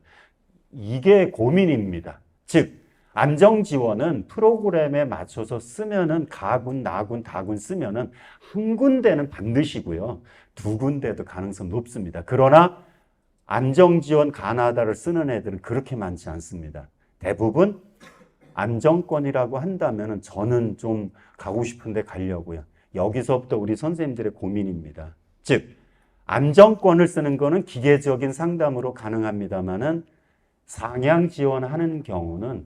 이게 고민입니다. 즉, 안정지원은 프로그램에 맞춰서 쓰면은 가군, 나군, 다군 쓰면은 한 군데는 반드시고요. 두 군데도 가능성 높습니다. 그러나 안정지원 가나다를 쓰는 애들은 그렇게 많지 않습니다. 대부분 안정권이라고 한다면 저는 좀 가고 싶은데 가려고요. 여기서부터 우리 선생님들의 고민입니다. 즉, 안정권을 쓰는 거는 기계적인 상담으로 가능합니다만은 상향 지원하는 경우는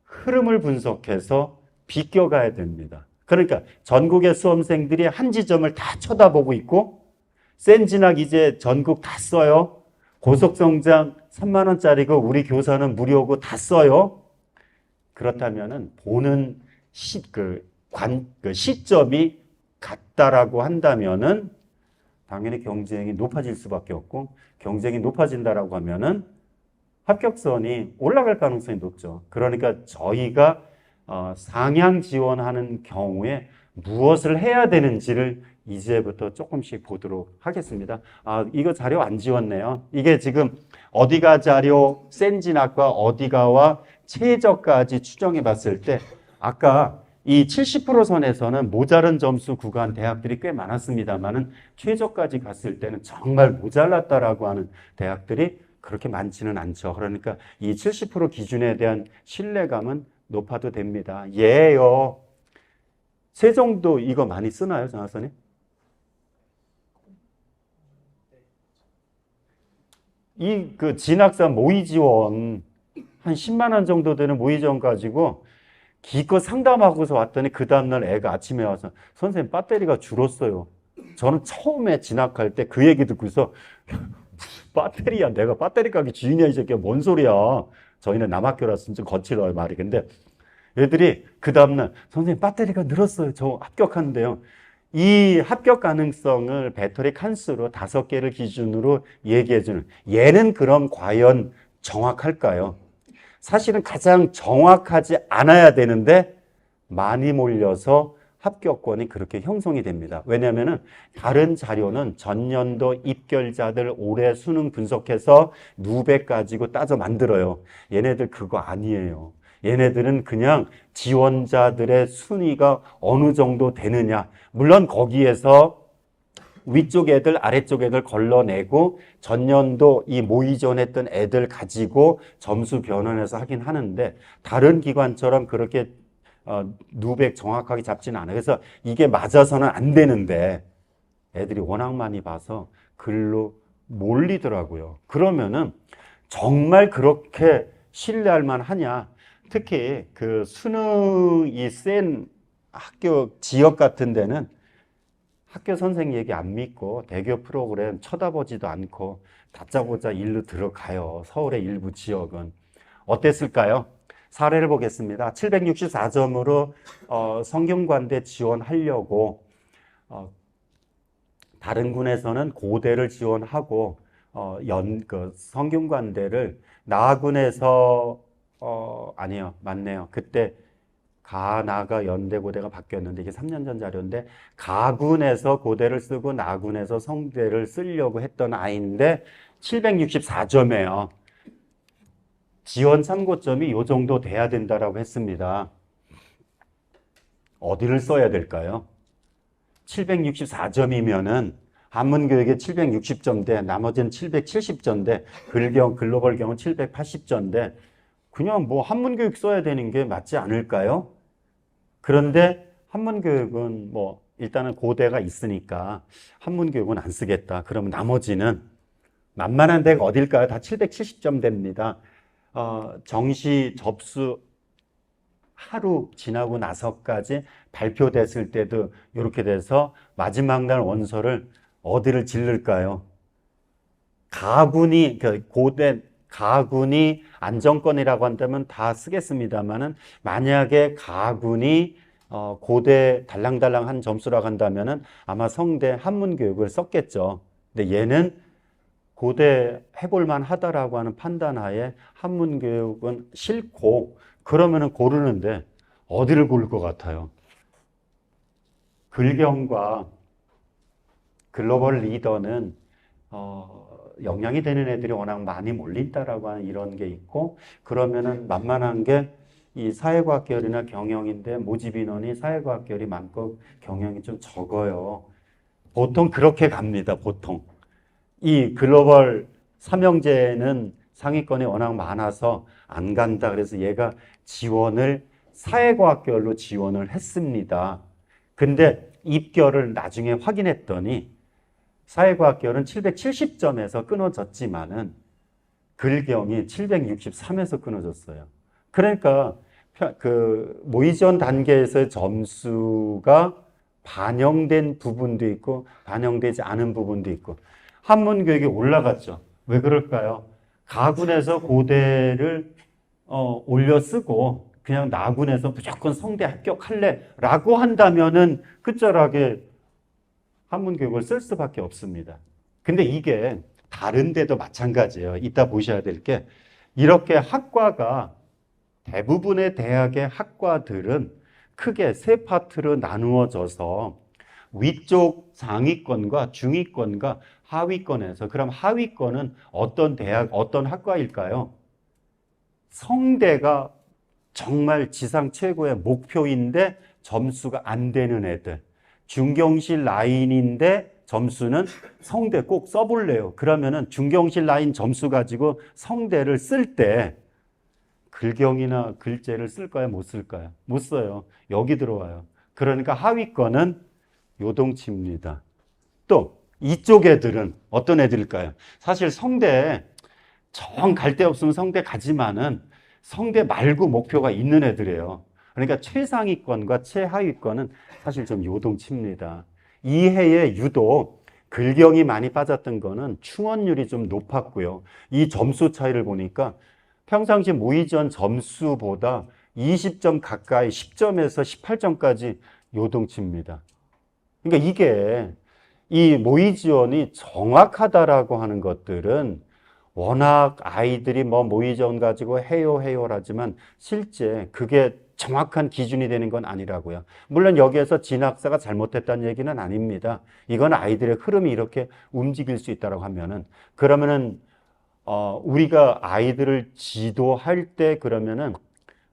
흐름을 분석해서 비껴가야 됩니다. 그러니까 전국의 수험생들이 한 지점을 다 쳐다보고 있고 센진학 이제 전국 다 써요. 고속성장 3만 원짜리고 우리 교사는 무료고 다 써요. 그렇다면은 보는 시점이 같다라고 한다면은 당연히 경쟁이 높아질 수밖에 없고 경쟁이 높아진다라고 하면은 합격선이 올라갈 가능성이 높죠. 그러니까 저희가 상향 지원하는 경우에 무엇을 해야 되는지를 이제부터 조금씩 보도록 하겠습니다. 이거 자료 안 지웠네요. 이게 지금 어디가 자료, 센진학과 어디가와 최저까지 추정해 봤을 때 아까 이 70% 선에서는 모자른 점수 구간 대학들이 꽤 많았습니다만은 최저까지 갔을 때는 정말 모자랐다라고 하는 대학들이 그렇게 많지는 않죠. 그러니까 이 70% 기준에 대한 신뢰감은 높아도 됩니다. 예요. 세종도 이거 많이 쓰나요, 장학선님? 그 진학사 모의 지원 한 10만 원 정도 되는 모의 지원 가지고 기껏 상담하고서 왔더니 그 다음날 애가 아침에 와서 선생님 배터리가 줄었어요. 저는 처음에 진학할 때 그 얘기 듣고서 배터리야, 내가 배터리 가게 주인이야 이 새끼야, 뭔 소리야. 저희는 남학교라서 좀 거칠어요 말이. 근데 애들이 그 다음날 선생님 배터리가 늘었어요. 저 합격하는데요. 이 합격 가능성을 배터리 칸수로 5개를 기준으로 얘기해주는, 얘는 그럼 과연 정확할까요? 사실은 가장 정확하지 않아야 되는데 많이 몰려서 합격권이 그렇게 형성이 됩니다. 왜냐하면 다른 자료는 전년도 입결자들 올해 수능 분석해서 누백 가지고 따져 만들어요. 얘네들 그거 아니에요. 얘네들은 그냥 지원자들의 순위가 어느 정도 되느냐. 물론 거기에서 위쪽 애들, 아래쪽 애들 걸러내고 전년도 이 모의 지원했던 애들 가지고 점수 변환해서 하긴 하는데 다른 기관처럼 그렇게 누백 정확하게 잡지는 않아요. 그래서 이게 맞아서는 안 되는데 애들이 워낙 많이 봐서 글로 몰리더라고요. 그러면은 정말 그렇게 신뢰할 만하냐? 특히 그 수능이 센 학교 지역 같은 데는 학교 선생 얘기 안 믿고 대교 프로그램 쳐다보지도 않고 다짜고짜 일로 들어가요. 서울의 일부 지역은. 어땠을까요? 사례를 보겠습니다. 764점으로 성균관대 지원하려고 다른 군에서는 고대를 지원하고 성균관대를 나군에서 아니요, 맞네요. 그때 가나가 연대고대가 바뀌었는데 이게 3년 전 자료인데 가군에서 고대를 쓰고 나군에서 성대를 쓰려고 했던 아이인데 764점이에요. 지원 참고점이 이 정도 돼야 된다라고 했습니다. 어디를 써야 될까요? 764점이면은 한문교육에 760점대, 나머지는 770점대, 글로벌 경은 780점대, 그냥 뭐 한문교육 써야 되는 게 맞지 않을까요? 그런데 한문교육은 뭐 일단은 고대가 있으니까 한문교육은 안 쓰겠다. 그러면 나머지는 만만한 데가 어딜까요? 다 770점 됩니다. 정시 접수 하루 지나고 나서까지 발표됐을 때도 이렇게 돼서 마지막 날 원서를 어디를 질를까요? 가군이, 고대 가군이 안정권이라고 한다면 다 쓰겠습니다만은 만약에 가군이 고대 달랑달랑한 점수라고 한다면은 아마 성대 한문교육을 썼겠죠. 근데 얘는 고대 해볼만 하다라고 하는 판단하에 한문교육은 싫고 그러면은 고르는데 어디를 고를 것 같아요? 글경과 글로벌 리더는 영향이 되는 애들이 워낙 많이 몰린다라고 하는 이런 게 있고 그러면은 만만한 게 이 사회과학 계열이나 경영인데 모집 인원이 사회과학 계열이 많고 경영이 좀 적어요. 보통 그렇게 갑니다. 보통. 이 글로벌 삼형제는 상위권이 워낙 많아서 안 간다. 그래서 얘가 지원을 사회과학계열로 지원을 했습니다. 근데 입결을 나중에 확인했더니 사회과학계열은 770점에서 끊어졌지만은 글경이 763에서 끊어졌어요. 그러니까 그 모의지원 단계에서의 점수가 반영된 부분도 있고 반영되지 않은 부분도 있고 한문교육이 올라갔죠. 왜 그럴까요? 가군에서 고대를 올려 쓰고 그냥 나군에서 무조건 성대 합격할래 라고 한다면은 끝자락에 한문교육을 쓸 수밖에 없습니다. 근데 이게 다른 데도 마찬가지예요. 이따 보셔야 될 게 이렇게 학과가 대부분의 대학의 학과들은 크게 세 파트로 나누어져서 위쪽 상위권과 중위권과 하위권에서 그럼 하위권은 어떤 대학, 어떤 학과일까요? 성대가 정말 지상 최고의 목표인데 점수가 안 되는 애들. 중경실 라인인데 점수는 성대 꼭 써볼래요. 그러면은 중경실 라인 점수 가지고 성대를 쓸 때 글경이나 글재를 쓸까요? 못 쓸까요? 못 써요. 여기 들어와요. 그러니까 하위권은 요동치입니다. 또 이쪽 애들은 어떤 애들일까요? 사실 성대 정 갈 데 없으면 성대 가지만은 성대 말고 목표가 있는 애들이에요. 그러니까 최상위권과 최하위권은 사실 좀 요동칩니다. 이 해에 유독 글경이 많이 빠졌던 거는 충원율이 좀 높았고요. 이 점수 차이를 보니까 평상시 모의지원 점수보다 20점 가까이 10점에서 18점까지 요동칩니다. 그러니까 이게 이 모의지원이 정확하다라고 하는 것들은 워낙 아이들이 뭐 모의지원 가지고 해요라지만 실제 그게 정확한 기준이 되는 건 아니라고요. 물론 여기에서 진학사가 잘못했다는 얘기는 아닙니다. 이건 아이들의 흐름이 이렇게 움직일 수 있다고 하면은 그러면은 우리가 아이들을 지도할 때 그러면은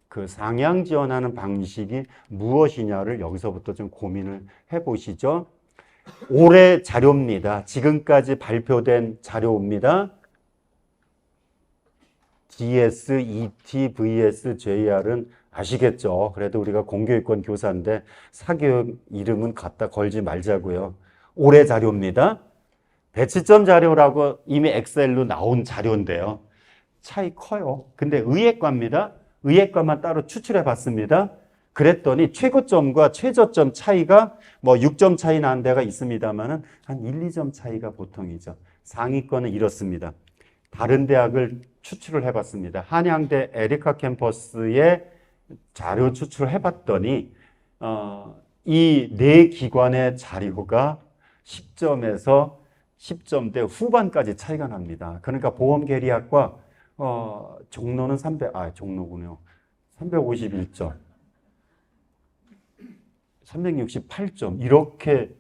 그 상향 지원하는 방식이 무엇이냐를 여기서부터 좀 고민을 해보시죠. 올해 자료입니다. 지금까지 발표된 자료입니다. DS, ET, VS, JR은 아시겠죠? 그래도 우리가 공교육권 교사인데 사교육 이름은 갖다 걸지 말자고요. 올해 자료입니다. 배치점 자료라고 이미 엑셀로 나온 자료인데요. 차이 커요. 근데 의예과입니다. 의예과만 따로 추출해 봤습니다. 그랬더니 최고점과 최저점 차이가 뭐 6점 차이 나는 데가 있습니다만은 한 1, 2점 차이가 보통이죠. 상위권은 이렇습니다. 다른 대학을 추출을 해봤습니다. 한양대 에리카 캠퍼스에 자료 추출을 해봤더니 이 네 기관의 자료가 10점에서 10점대 후반까지 차이가 납니다. 그러니까 보험계리학과 종로는 종로군요. 351점, 368점 이렇게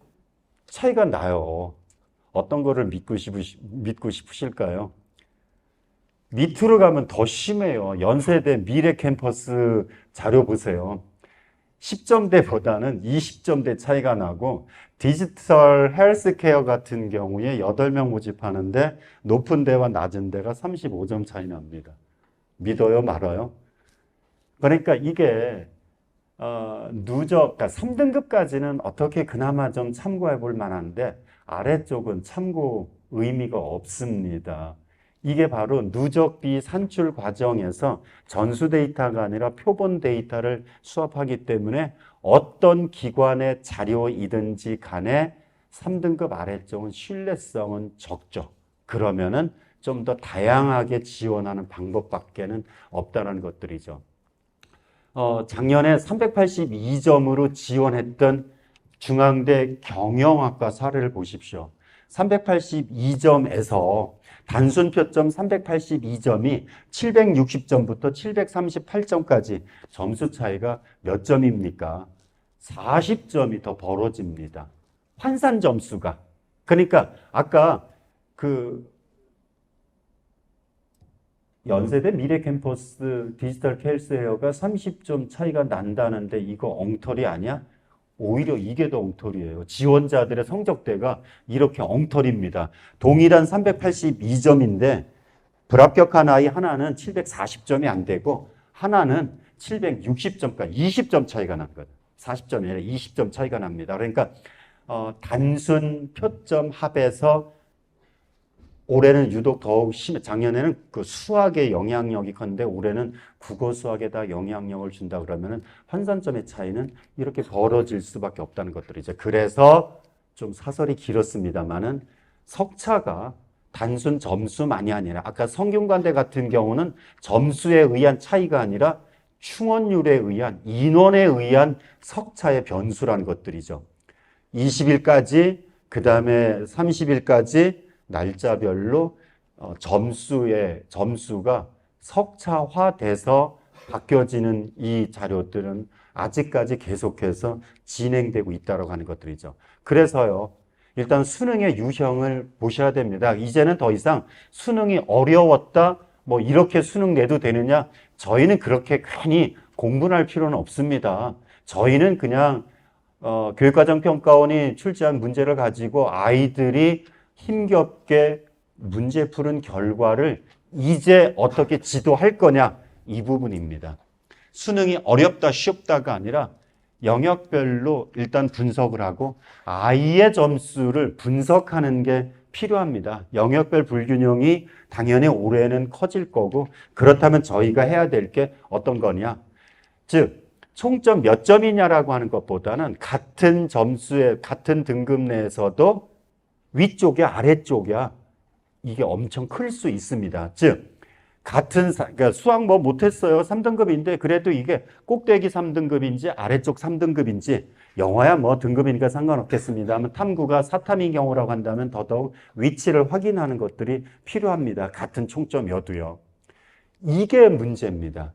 차이가 나요. 어떤 거를 믿고 싶으실까요? 밑으로 가면 더 심해요. 연세대 미래 캠퍼스 자료 보세요. 10점대보다는 20점대 차이가 나고 디지털 헬스케어 같은 경우에 8명 모집하는데 높은 데와 낮은 데가 35점 차이 납니다. 믿어요? 말아요? 그러니까 이게 누적, 그러니까 3등급까지는 어떻게 그나마 좀 참고해 볼 만한데 아래쪽은 참고 의미가 없습니다. 이게 바로 누적비 산출 과정에서 전수 데이터가 아니라 표본 데이터를 수합하기 때문에 어떤 기관의 자료이든지 간에 3등급 아래쪽은 신뢰성은 적죠. 그러면은 좀 더 다양하게 지원하는 방법밖에는 없다는 것들이죠. 작년에 382점으로 지원했던 중앙대 경영학과 사례를 보십시오. 382점에서 단순 표점 382점이 760점부터 738점까지 점수 차이가 몇 점입니까? 40점이 더 벌어집니다. 환산 점수가. 그러니까 아까 그 연세대 미래 캠퍼스 디지털 헬스웨어가 30점 차이가 난다는데 이거 엉터리 아니야? 오히려 이게 더 엉터리예요. 지원자들의 성적대가 이렇게 엉터리입니다. 동일한 382점인데 불합격한 아이 하나는 740점이 안 되고 하나는 760점까지 20점 차이가 납니다. 40점이 아니라 20점 차이가 납니다. 그러니까 단순 표점 합에서 올해는 유독 더욱 심해. 작년에는 그 수학의 영향력이 컸는데 올해는 국어 수학에다 영향력을 준다 그러면은 환산점의 차이는 이렇게 벌어질 수밖에 없다는 것들이죠. 그래서 좀 사설이 길었습니다만은 석차가 단순 점수만이 아니라 아까 성균관대 같은 경우는 점수에 의한 차이가 아니라 충원율에 의한 인원에 의한 석차의 변수라는 것들이죠. 20일까지 그 다음에 30일까지 날짜별로 점수가 석차화돼서 바뀌어지는 이 자료들은 아직까지 계속해서 진행되고 있다고 하는 것들이죠. 그래서요, 일단 수능의 유형을 보셔야 됩니다. 이제는 더 이상 수능이 어려웠다, 뭐 이렇게 수능 내도 되느냐? 저희는 그렇게 괜히 공부를 할 필요는 없습니다. 저희는 그냥 교육과정평가원이 출제한 문제를 가지고 아이들이 힘겹게 문제 푸는 결과를 이제 어떻게 지도할 거냐, 이 부분입니다. 수능이 어렵다 쉽다가 아니라 영역별로 일단 분석을 하고 아이의 점수를 분석하는 게 필요합니다. 영역별 불균형이 당연히 올해는 커질 거고, 그렇다면 저희가 해야 될 게 어떤 거냐, 즉 총점 몇 점이냐라고 하는 것보다는 같은 점수에 같은 등급 내에서도 위쪽이야 아래쪽이야 이게 엄청 클 수 있습니다. 즉 그러니까 수학 뭐 못했어요. 3등급인데 그래도 이게 꼭대기 3등급인지 아래쪽 3등급인지, 영어야 뭐 등급이니까 상관없겠습니다만 탐구가 4탐인 경우라고 한다면 더더욱 위치를 확인하는 것들이 필요합니다. 같은 총점이어도요. 이게 문제입니다.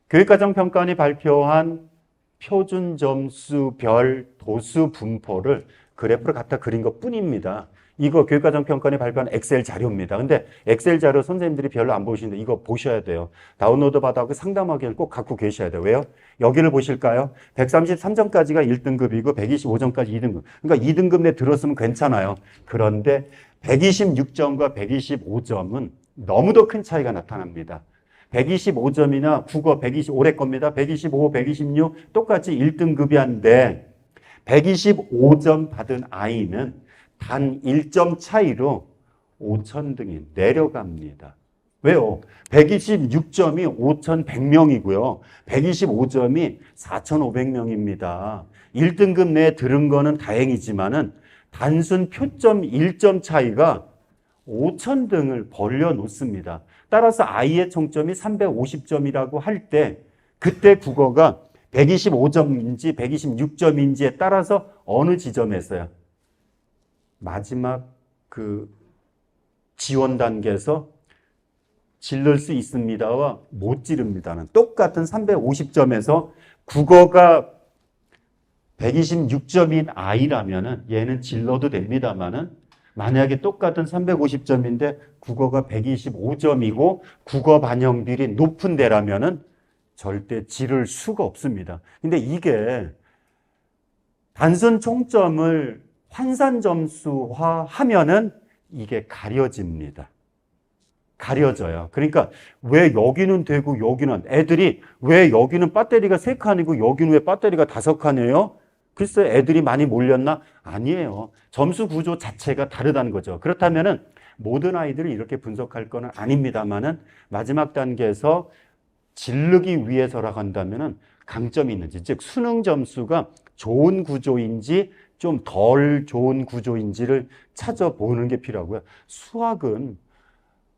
교육과정평가원이 발표한 표준점수별 도수 분포를 그래프를 갖다 그린 것 뿐입니다. 이거 교육과정평가원이 발표한 엑셀 자료입니다. 근데 엑셀 자료 선생님들이 별로 안 보시는데 이거 보셔야 돼요. 다운로드 받아서 상담하기는 꼭 갖고 계셔야 돼요. 왜요? 여기를 보실까요? 133점까지가 1등급이고 125점까지 2등급. 그러니까 2등급 내 들었으면 괜찮아요. 그런데 126점과 125점은 너무도 큰 차이가 나타납니다. 125점이나 국어 120, 올해 겁니다. 125, 126 똑같이 1등급이 한데 125점 받은 아이는 단 1점 차이로 5,000등이 내려갑니다. 왜요? 126점이 5,100명이고요. 125점이 4,500명입니다. 1등급 내에 들은 거는 다행이지만은 단순 표점 1점 차이가 5,000등을 벌려놓습니다. 따라서 아이의 총점이 350점이라고 할 때 그때 국어가 125점인지 126점인지에 따라서 어느 지점에서요? 마지막 그 지원 단계에서 질를 수 있습니다와 못 지릅니다는 똑같은 350점에서 국어가 126점인 아이라면은 얘는 질러도 됩니다만은 만약에 똑같은 350점인데 국어가 125점이고 국어 반영 비율이 높은 데라면은 절대 지를 수가 없습니다. 근데 이게 단순 총점을 환산 점수화 하면은 이게 가려집니다. 가려져요. 그러니까 왜 여기는 되고 여기는, 애들이 왜 여기는 배터리가 3칸이고 여기는 왜 배터리가 5칸이에요? 글쎄 애들이 많이 몰렸나? 아니에요. 점수 구조 자체가 다르다는 거죠. 그렇다면은 모든 아이들을 이렇게 분석할 거는 아닙니다만은 마지막 단계에서 질르기 위해서라고 한다면은 강점이 있는지, 즉 수능 점수가 좋은 구조인지 좀 덜 좋은 구조인지를 찾아보는 게 필요하고요. 수학은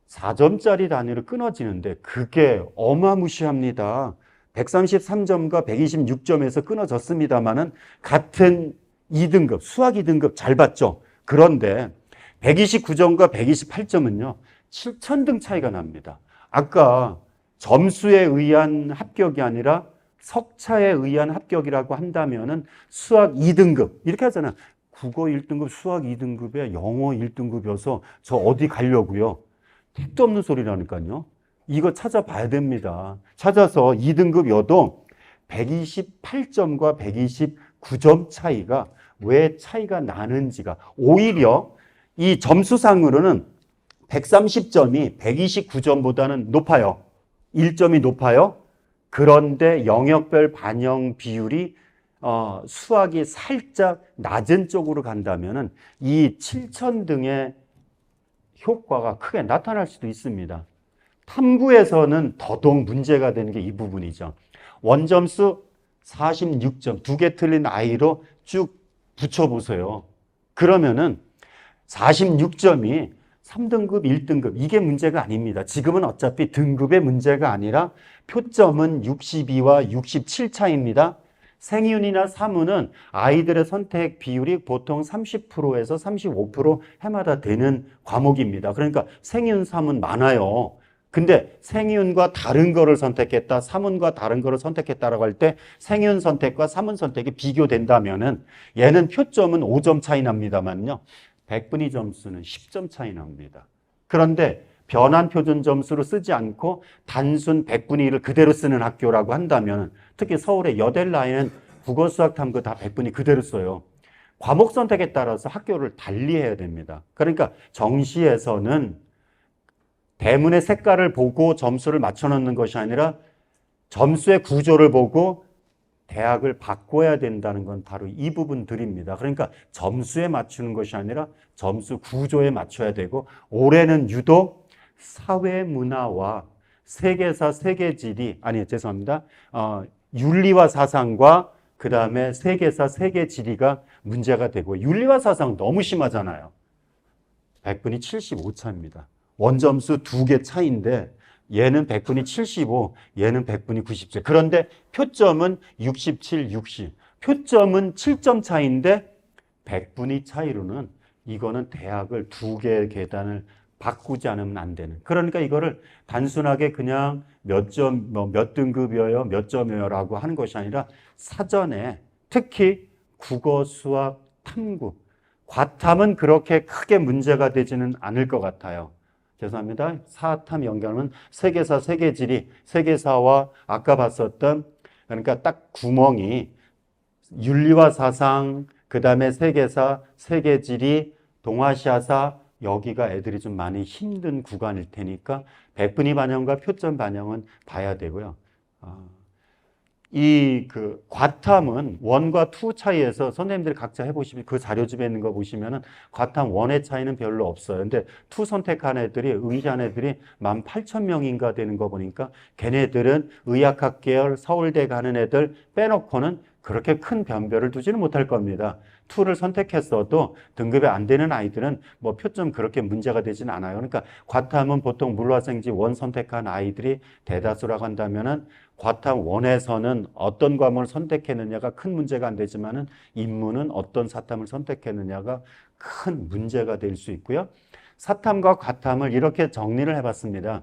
4점짜리 단위로 끊어지는데 그게 어마무시합니다. 133점과 126점에서 끊어졌습니다만은 같은 2등급, 수학 2등급 잘 봤죠? 그런데 129점과 128점은요, 7,000등 차이가 납니다. 아까 점수에 의한 합격이 아니라 석차에 의한 합격이라고 한다면은 수학 2등급 이렇게 하잖아요. 국어 1등급, 수학 2등급에 영어 1등급이어서 저 어디 가려고요? 택도 없는 소리라니까요. 이거 찾아봐야 됩니다. 찾아서 2등급이어도 128점과 129점 차이가 왜 차이가 나는지가, 오히려 이 점수상으로는 130점이 129점보다는 높아요. 1점이 높아요. 그런데 영역별 반영 비율이 수학이 살짝 낮은 쪽으로 간다면은 이 7천 등의 효과가 크게 나타날 수도 있습니다. 탐구에서는 더더욱 문제가 되는 게 이 부분이죠. 원점수 46점, 2개 틀린 아이로 쭉 붙여보세요. 그러면은 46점이 3등급, 1등급 이게 문제가 아닙니다. 지금은 어차피 등급의 문제가 아니라 표점은 62와 67 차이입니다. 생윤이나 사문은 아이들의 선택 비율이 보통 30%에서 35% 해마다 되는 과목입니다. 그러니까 생윤, 사문 많아요. 근데 생윤과 다른 거를 선택했다, 사문과 다른 거를 선택했다라고 할 때 생윤 선택과 사문 선택이 비교된다면은 얘는 표점은 5점 차이 납니다만요. 백분위 점수는 10점 차이 납니다. 그런데 변환 표준 점수로 쓰지 않고 단순 백분위를 그대로 쓰는 학교라고 한다면 특히 서울의 여댈라인은 국어, 수학, 탐구 다 백분위 그대로 써요. 과목 선택에 따라서 학교를 달리해야 됩니다. 그러니까 정시에서는 대문의 색깔을 보고 점수를 맞춰놓는 것이 아니라 점수의 구조를 보고 대학을 바꿔야 된다는 건 바로 이 부분들입니다. 그러니까 점수에 맞추는 것이 아니라 점수 구조에 맞춰야 되고 올해는 유독 사회문화와 세계사, 세계지리, 윤리와 사상과 그 다음에 세계사, 세계지리가 문제가 되고 윤리와 사상 너무 심하잖아요. 백분위 75차입니다. 원점수 2개 차이인데 얘는 백분위 75, 얘는 백분위 97. 그런데 표점은 67, 60. 표점은 7점 차이인데 백분위 차이로는 이거는 대학을 2개 계단을 바꾸지 않으면 안 되는. 그러니까 이거를 단순하게 그냥 몇 점, 몇 등급이어요, 몇 점이에요라고 하는 것이 아니라 사전에 특히 국어, 수학, 탐구, 과탐은 그렇게 크게 문제가 되지는 않을 것 같아요. 죄송합니다. 사탐 연결은 세계사, 세계지리, 세계사와 아까 봤었던 그러니까 딱 구멍이 윤리와 사상, 그 다음에 세계사, 세계지리, 동아시아사 여기가 애들이 좀 많이 힘든 구간일 테니까 백분위 반영과 표점 반영은 봐야 되고요. 과탐은 1과 2 차이에서 선생님들이 각자 해보시면 그 자료집에 있는 거 보시면은 과탐 1의 차이는 별로 없어요. 근데 2 선택한 애들이, 응시한 애들이 18,000명인가 되는 거 보니까 걔네들은 의학학 계열 서울대 가는 애들 빼놓고는 그렇게 큰 변별을 두지는 못할 겁니다. 2를 선택했어도 등급이 안 되는 아이들은 뭐 표점 그렇게 문제가 되지는 않아요. 그러니까 과탐은 보통 물화생지 1 선택한 아이들이 대다수라고 한다면은 과탐 1에서는 어떤 과목을 선택했느냐가 큰 문제가 안 되지만은 인문은 어떤 사탐을 선택했느냐가 큰 문제가 될 수 있고요. 사탐과 과탐을 이렇게 정리를 해봤습니다.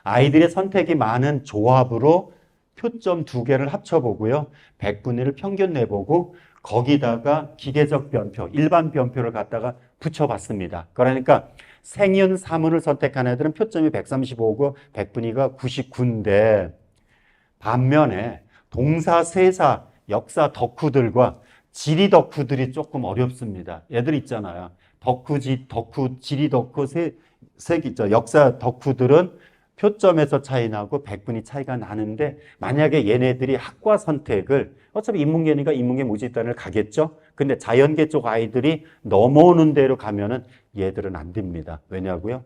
아이들의 선택이 많은 조합으로 표점 2개를 합쳐보고요. 백분위를 평균 내보고 거기다가 기계적 변표, 일반 변표를 갖다가 붙여봤습니다. 그러니까 생윤, 사문을 선택한 애들은 표점이 135고 백분위가 99인데 반면에 동사, 세사, 역사 덕후들과 지리 덕후들이 조금 어렵습니다. 얘들 있잖아요. 지리 덕후, 역사 덕후들은 표점에서 차이 나고 백분위 차이가 나는데 만약에 얘네들이 학과 선택을 어차피 인문계니까 인문계 모집단을 가겠죠. 근데 자연계 쪽 아이들이 넘어오는 대로 가면은 얘들은 안 됩니다. 왜냐고요?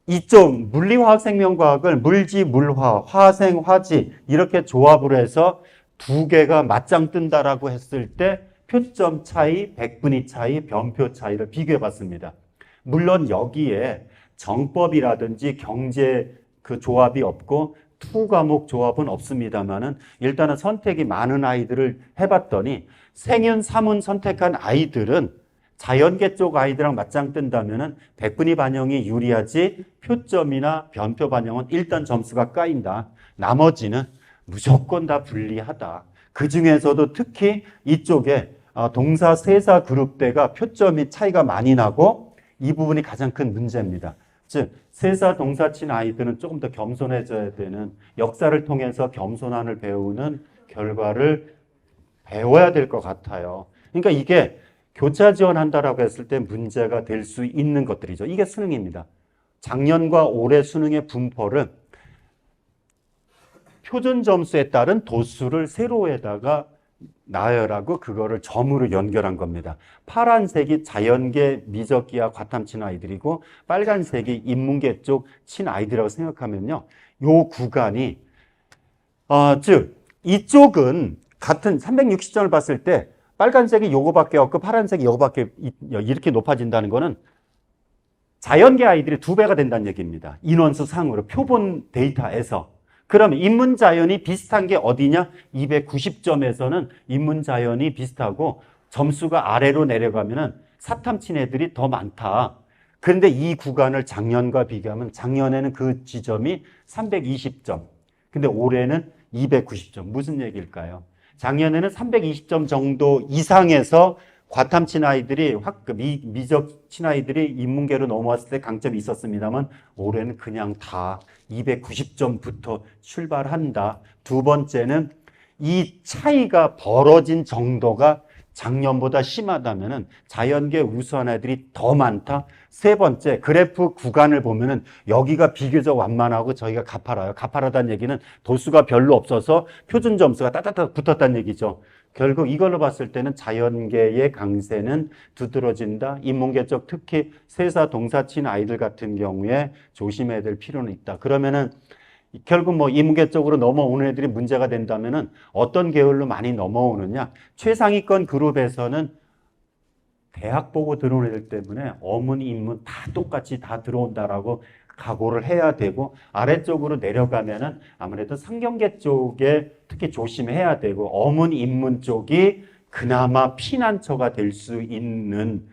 이쪽 물리화학생명과학을 물지, 물화, 화생, 화지 이렇게 조합으로 해서 2개가 맞짱 뜬다라고 했을 때 표점 차이, 백분위 차이, 변표 차이를 비교해 봤습니다. 물론 여기에 정법이라든지 경제 그 조합이 없고 2 과목 조합은 없습니다만은 일단은 선택이 많은 아이들을 해봤더니 생윤, 사문 선택한 아이들은 자연계 쪽 아이들랑 맞짱 뜬다면은 백분위 반영이 유리하지 표점이나 변표 반영은 일단 점수가 까인다. 나머지는 무조건 다 불리하다. 그 중에서도 특히 이쪽에 동사, 세사 그룹대가 표점이 차이가 많이 나고 이 부분이 가장 큰 문제입니다. 즉 세사 동사 친 아이들은 조금 더 겸손해져야 되는 역사를 통해서 겸손함을 배우는 결과를 배워야 될 것 같아요. 그러니까 이게 교차 지원한다라고 했을 때 문제가 될 수 있는 것들이죠. 이게 수능입니다. 작년과 올해 수능의 분포를 표준 점수에 따른 도수를 세로에다가 나열하고 그거를 점으로 연결한 겁니다. 파란색이 자연계 미적기와 과탐친 아이들이고 빨간색이 인문계 쪽 친 아이들이라고 생각하면요. 요 구간이 즉 이쪽은 같은 360점을 봤을 때 빨간색이 요거밖에 없고 파란색이 요거밖에 이렇게 높아진다는 거는 자연계 아이들이 2배가 된다는 얘기입니다. 인원수 상으로 표본 데이터에서. 그러면 인문자연이 비슷한 게 어디냐? 290점에서는 인문자연이 비슷하고 점수가 아래로 내려가면은 사탐친 애들이 더 많다. 그런데 이 구간을 작년과 비교하면 작년에는 그 지점이 320점. 근데 올해는 290점. 무슨 얘기일까요? 작년에는 320점 정도 이상에서 과탐친 아이들이 미적 친 아이들이 인문계로 넘어왔을 때 강점이 있었습니다만 올해는 그냥 다 290점부터 출발한다. 두 번째는 이 차이가 벌어진 정도가 작년보다 심하다면은 자연계 우수한 애들이 더 많다. 세 번째, 그래프 구간을 보면은 여기가 비교적 완만하고 저희가 가파라요. 가파르다는 얘기는 도수가 별로 없어서 표준 점수가 따따따 붙었다는 얘기죠. 결국 이걸로 봤을 때는 자연계의 강세는 두드러진다. 인문계 쪽 특히 세사 동사친 아이들 같은 경우에 조심해야 될 필요는 있다. 그러면은 결국 뭐 인문계 쪽으로 넘어오는 애들이 문제가 된다면은 어떤 계열로 많이 넘어오느냐? 최상위권 그룹에서는 대학 보고 들어오는 애들 때문에 어문, 인문 다 똑같이 다 들어온다라고 각오를 해야 되고 아래쪽으로 내려가면은 아무래도 상경계 쪽에 특히 조심해야 되고 어문, 인문 쪽이 그나마 피난처가 될 수 있는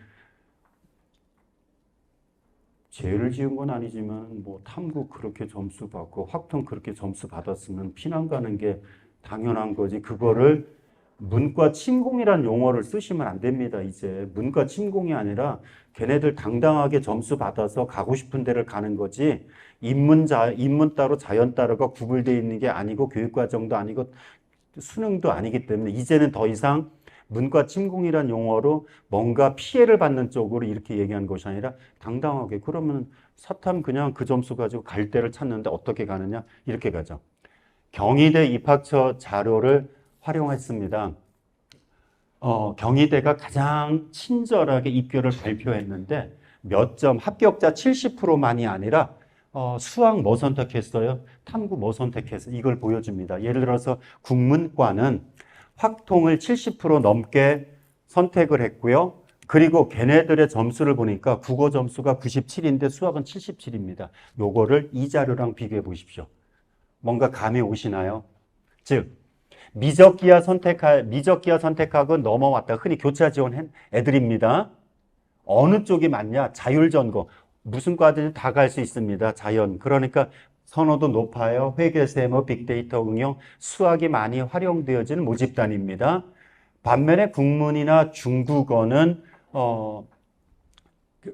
죄를 지은 건 아니지만 뭐 탐구 그렇게 점수 받고 확통 그렇게 점수 받았으면 피난 가는 게 당연한 거지. 그거를 문과 침공이란 용어를 쓰시면 안 됩니다. 이제 문과 침공이 아니라 걔네들 당당하게 점수 받아서 가고 싶은 데를 가는 거지. 인문 따로 자연 따로가 구분되어 있는 게 아니고 교육과정도 아니고 수능도 아니기 때문에 이제는 더 이상 문과 침공이란 용어로 뭔가 피해를 받는 쪽으로 이렇게 얘기하는 것이 아니라 당당하게 그러면 사탐 그냥 그 점수 가지고 갈 데를 찾는데 어떻게 가느냐 이렇게 가죠. 경희대 입학처 자료를 활용했습니다. 경희대가 가장 친절하게 입결을 발표했는데 몇 점 합격자 70%만이 아니라 수학 뭐 선택했어요? 탐구 뭐 선택했어요? 이걸 보여줍니다. 예를 들어서 국문과는 확통을 70% 넘게 선택을 했고요. 그리고 걔네들의 점수를 보니까 국어 점수가 97인데 수학은 77입니다. 요거를 이 자료랑 비교해 보십시오. 뭔가 감이 오시나요? 즉 미적기하 선택하고 넘어왔다. 흔히 교차 지원한 애들입니다. 어느 쪽이 맞냐? 자율전공. 무슨 과든지 다 갈 수 있습니다. 자연. 그러니까 선호도 높아요. 회계세무, 빅데이터 응용, 수학이 많이 활용되어지는 모집단입니다. 반면에 국문이나 중국어는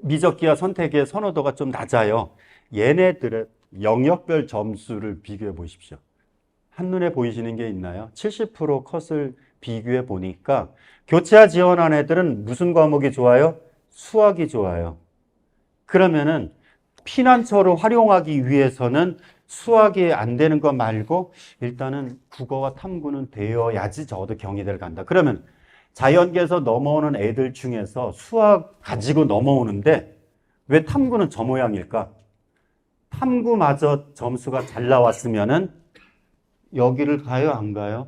미적기하 선택의 선호도가 좀 낮아요. 얘네들의 영역별 점수를 비교해 보십시오. 한눈에 보이시는 게 있나요? 70% 컷을 비교해 보니까 교차 지원한 애들은 무슨 과목이 좋아요? 수학이 좋아요. 그러면은 피난처로 활용하기 위해서는 수학이 안 되는 것 말고 일단은 국어와 탐구는 되어야지 적어도 경희대를 간다. 그러면 자연계에서 넘어오는 애들 중에서 수학 가지고 넘어오는데 왜 탐구는 저 모양일까? 탐구마저 점수가 잘 나왔으면은 여기를 가요, 안 가요?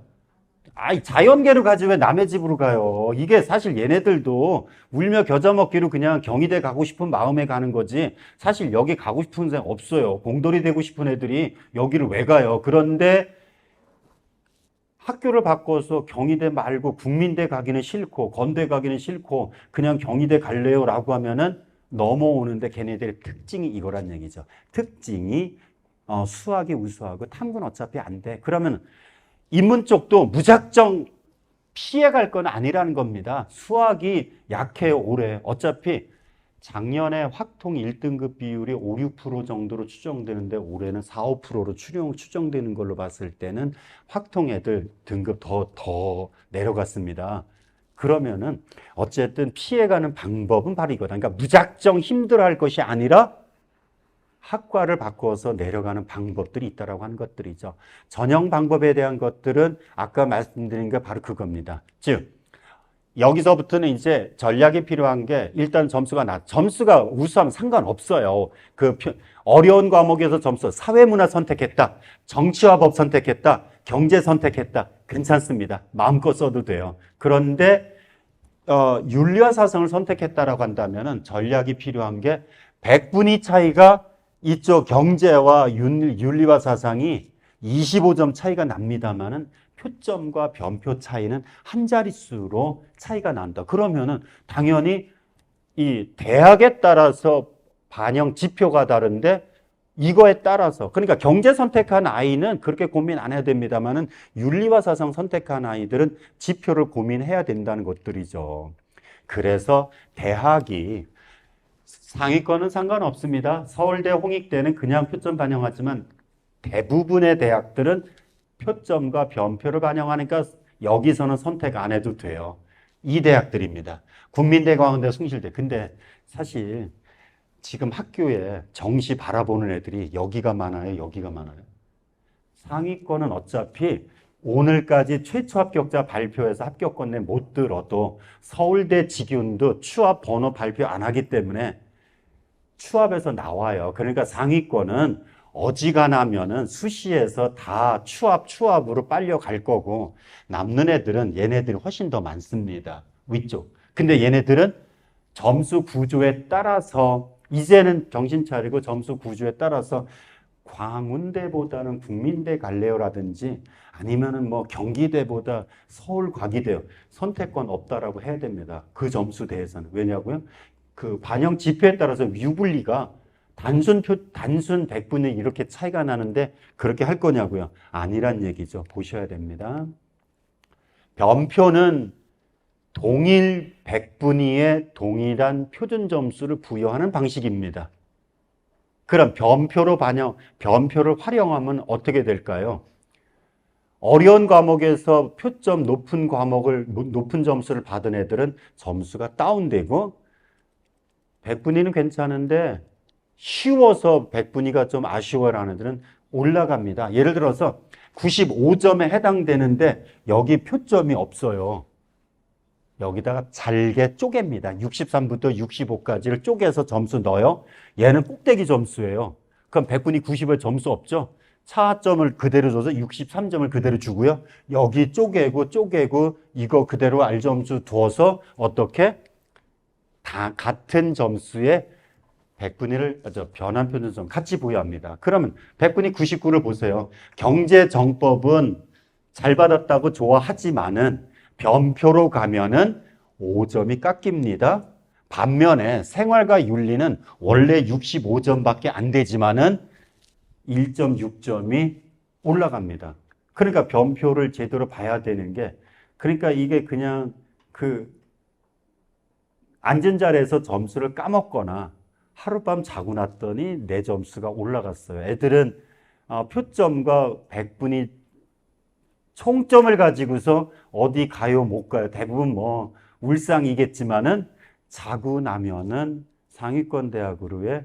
아이, 자연계로 가지 왜 남의 집으로 가요? 이게 사실 얘네들도 울며 겨자 먹기로 그냥 경희대 가고 싶은 마음에 가는 거지. 사실 여기 가고 싶은 사람 없어요. 공돌이 되고 싶은 애들이 여기를 왜 가요? 그런데 학교를 바꿔서 경희대 말고 국민대 가기는 싫고 건대 가기는 싫고 그냥 경희대 갈래요라고 하면은 넘어오는데 걔네들의 특징이 이거란 얘기죠. 특징이 수학이 우수하고 탐구는 어차피 안 돼. 그러면 인문 쪽도 무작정 피해갈 건 아니라는 겁니다. 수학이 약해요, 올해. 어차피 작년에 확통 1등급 비율이 5, 6% 정도로 추정되는데 올해는 4, 5%로 추정되는 걸로 봤을 때는 확통 애들 등급 더 내려갔습니다. 그러면은 어쨌든 피해가는 방법은 바로 이거다. 그러니까 무작정 힘들어할 것이 아니라 학과를 바꿔서 내려가는 방법들이 있다라고 하는 것들이죠. 전형 방법에 대한 것들은 아까 말씀드린 게 바로 그겁니다. 즉 여기서부터는 이제 전략이 필요한 게 일단 점수가 우수하면 상관없어요. 어려운 과목에서 점수, 사회문화 선택했다, 정치와 법 선택했다, 경제 선택했다, 괜찮습니다. 마음껏 써도 돼요. 그런데 윤리와 사상을 선택했다라고 한다면은 전략이 필요한 게 100분위 차이가 이쪽 경제와 윤리와 사상이 25점 차이가 납니다만은 표점과 변표 차이는 한 자릿수로 차이가 난다. 그러면은 당연히 이 대학에 따라서 반영 지표가 다른데 이거에 따라서 그러니까 경제 선택한 아이는 그렇게 고민 안 해야 됩니다만은 윤리와 사상 선택한 아이들은 지표를 고민해야 된다는 것들이죠. 그래서 대학이 상위권은 상관없습니다. 서울대, 홍익대는 그냥 표점 반영하지만 대부분의 대학들은 표점과 변표를 반영하니까 여기서는 선택 안 해도 돼요. 이 대학들입니다. 국민대, 광운대, 숭실대. 근데 사실 지금 학교에 정시 바라보는 애들이 여기가 많아요, 여기가 많아요. 상위권은 어차피 오늘까지 최초 합격자 발표해서 합격권 내 못 들어도 서울대 직윤도 추합 번호 발표 안 하기 때문에 추합에서 나와요. 그러니까 상위권은 어지간하면은 수시에서 다 추합으로 빨려갈 거고 남는 애들은 얘네들이 훨씬 더 많습니다. 위쪽. 근데 얘네들은 점수 구조에 따라서 이제는 정신 차리고 점수 구조에 따라서 광운대보다는 국민대 갈래요라든지 아니면은 뭐 경기대보다 서울과기대요. 선택권 없다라고 해야 됩니다. 그 점수 대해서는. 왜냐고요? 그 반영 지표에 따라서 유불리가 단순 100분의 이렇게 차이가 나는데 그렇게 할 거냐고요? 아니란 얘기죠. 보셔야 됩니다. 변표는 동일 100분위에 동일한 표준 점수를 부여하는 방식입니다. 그럼 변표를 활용하면 어떻게 될까요? 어려운 과목에서 표점 높은 점수를 받은 애들은 점수가 다운되고 100분위는 괜찮은데 쉬워서 100분위가 좀 아쉬워라는 애들은 올라갑니다. 예를 들어서 95점에 해당되는데 여기 표점이 없어요. 여기다가 잘게 쪼갭니다. 63부터 65까지를 쪼개서 점수 넣어요. 얘는 꼭대기 점수예요. 그럼 100분위 90에 점수 없죠? 차점을 그대로 줘서 63점을 그대로 주고요. 여기 쪼개고 이거 그대로 R점수 두어서 어떻게? 다 같은 점수에 100분위를 변환 표준점 같이 부여합니다. 그러면 100분위 99를 보세요. 경제정법은 잘 받았다고 좋아하지만은 변표로 가면은 5점이 깎입니다. 반면에 생활과 윤리는 원래 65점밖에 안 되지만은 1.6점이 올라갑니다. 그러니까 변표를 제대로 봐야 되는 게 그러니까 이게 그냥 앉은 자리에서 점수를 까먹거나 하룻밤 자고 났더니 내 점수가 올라갔어요. 애들은 표점과 100분위 총점을 가지고서 어디 가요 못 가요. 대부분 뭐 울상이겠지만은 자고 나면은 상위권 대학으로의